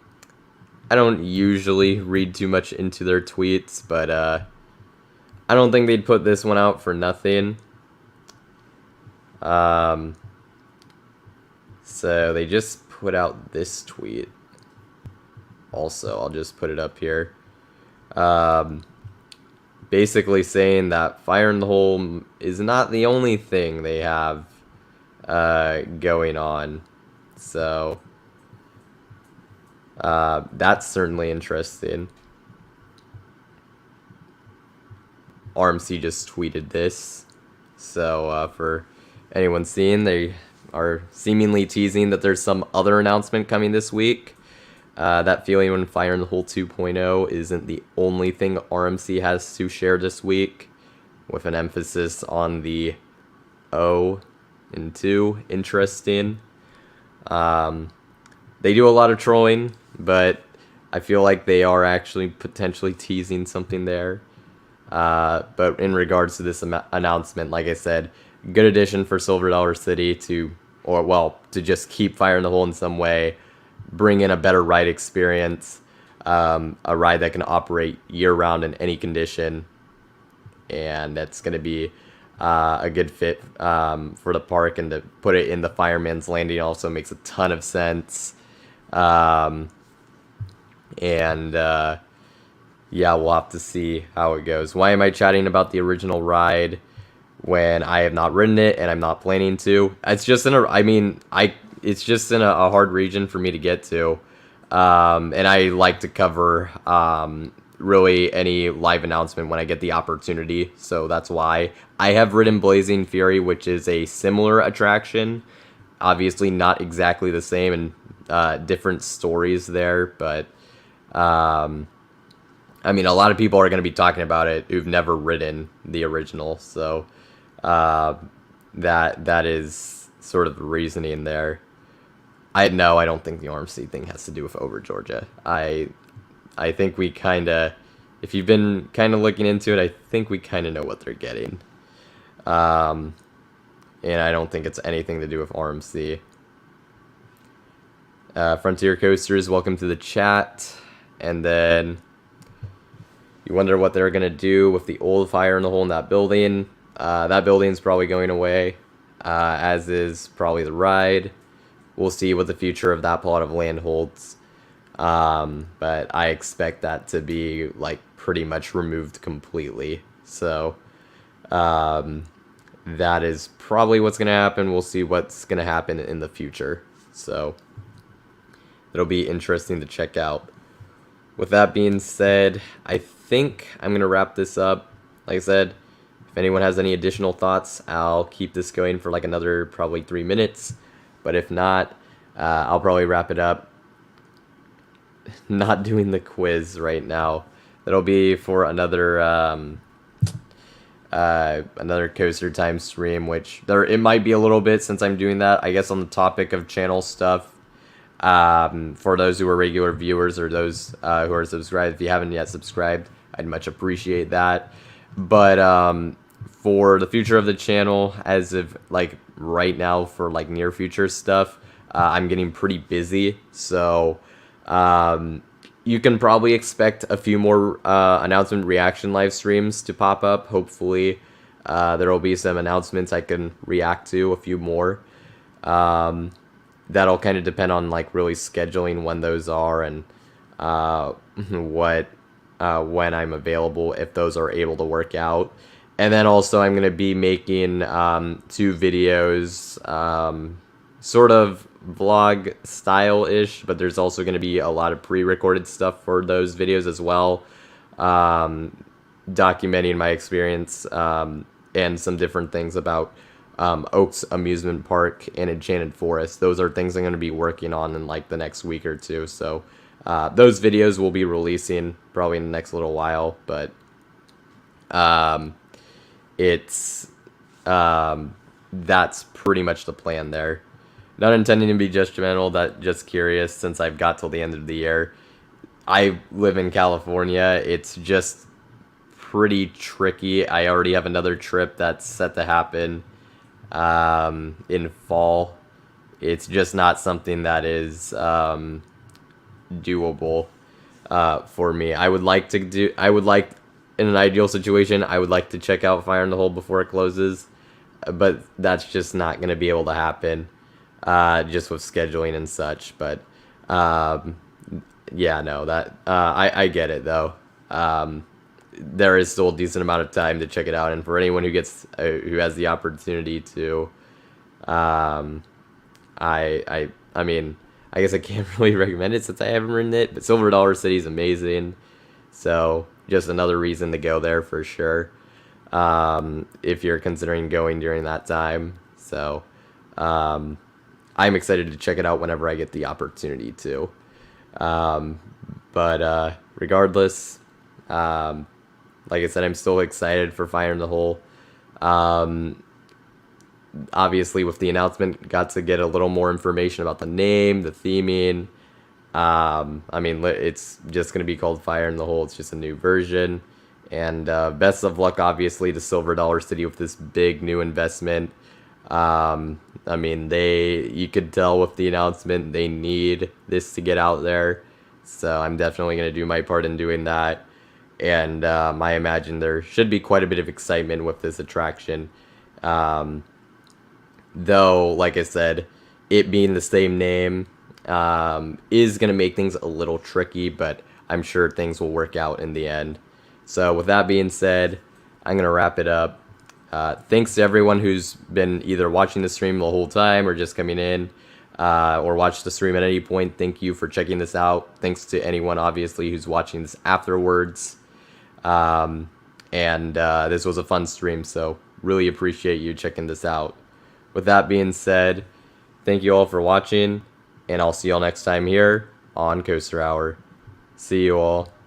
I don't usually read too much into their tweets, but I don't think they'd put this one out for nothing. So they just put out this tweet. Also, I'll just put it up here. Basically saying that Fire in the Hole is not the only thing they have going on. So that's certainly interesting. RMC just tweeted this. So for anyone seeing, they are seemingly teasing that there's some other announcement coming this week. That feeling when Fire in the Hole 2.0 isn't the only thing RMC has to share this week, with an emphasis on the O in 2. Interesting. They do a lot of trolling, but I feel like they are actually potentially teasing something there. But in regards to this announcement, like I said, good addition for Silver Dollar City to just keep Fire in the Hole in some way, bring in a better ride experience, a ride that can operate year-round in any condition. and that's going to be a good fit for the park, and to put it in the Fireman's Landing also makes a ton of sense. Yeah, we'll have to see how it goes. Why am I chatting about the original ride when I have not ridden it and I'm not planning to? It's just it's just in a hard region for me to get to. And I like to cover really any live announcement when I get the opportunity, so that's why. I have ridden Blazing Fury, which is a similar attraction. Obviously not exactly the same, and different stories there, but I mean, a lot of people are going to be talking about it who've never ridden the original, so that is sort of the reasoning there. I don't think the RMC thing has to do with Over Georgia. I think we kind of, if you've been kind of looking into it, I think we kind of know what they're getting. And I don't think it's anything to do with RMC. Frontier Coasters, welcome to the chat. And then you wonder what they're going to do with the old Fire in the Hole in that building. That building's probably going away, as is probably the ride. We'll see what the future of that plot of land holds. But I expect that to be like pretty much removed completely. So that is probably what's going to happen. We'll see what's going to happen in the future. So it'll be interesting to check out. With that being said, I think I'm going to wrap this up. Like I said, if anyone has any additional thoughts, I'll keep this going for like another probably 3 minutes. But if not, I'll probably wrap it up. Not doing the quiz right now. That'll be for another another Coaster Time stream, which it might be a little bit since I'm doing that. I guess on the topic of channel stuff, for those who are regular viewers or those who are subscribed, if you haven't yet subscribed, I'd much appreciate that. But for the future of the channel, as of like right now, for like near future stuff, I'm getting pretty busy, so you can probably expect a few more announcement reaction live streams to pop up. Hopefully there will be some announcements I can react to, a few more. That'll kind of depend on like really scheduling when those are, and when I'm available, if those are able to work out. And then also I'm going to be making 2 videos, sort of vlog style-ish, but there's also going to be a lot of pre-recorded stuff for those videos as well, documenting my experience and some different things about Oaks Amusement Park and Enchanted Forest. Those are things I'm going to be working on in like the next week or two, so those videos will be releasing probably in the next little while, but that's pretty much the plan there. Not intending to be judgmental, just curious, since I've got till the end of the year. I live in California. It's just pretty tricky. I already have another trip that's set to happen in fall. It's just not something that is doable for me. I would like, in an ideal situation, I would like to check out Fire in the Hole before it closes, but that's just not going to be able to happen. Just with scheduling and such, but yeah, no, that I get it though. There is still a decent amount of time to check it out, and for anyone who gets who has the opportunity to, I mean, I guess I can't really recommend it since I haven't ridden it, but Silver Dollar City is amazing, so just another reason to go there for sure, if you're considering going during that time. So I'm excited to check it out whenever I get the opportunity to. But regardless, like I said, I'm still excited for Fire in the Hole. Obviously, with the announcement, got to get a little more information about the name, the theming. I mean, it's just going to be called Fire in the Hole. It's just a new version. And best of luck, obviously, to Silver Dollar City with this big new investment. I mean, you could tell with the announcement, they need this to get out there. So I'm definitely going to do my part in doing that. and I imagine there should be quite a bit of excitement with this attraction. Though, like I said, it being the same name is going to make things a little tricky, but I'm sure things will work out in the end. So with that being said, I'm going to wrap it up. Thanks to everyone who's been either watching the stream the whole time or just coming in or watched the stream at any point. Thank you for checking this out. Thanks to anyone, obviously, who's watching this afterwards. This was a fun stream, so really appreciate you checking this out. With that being said, thank you all for watching, and I'll see you all next time here on Coaster Hour. See you all.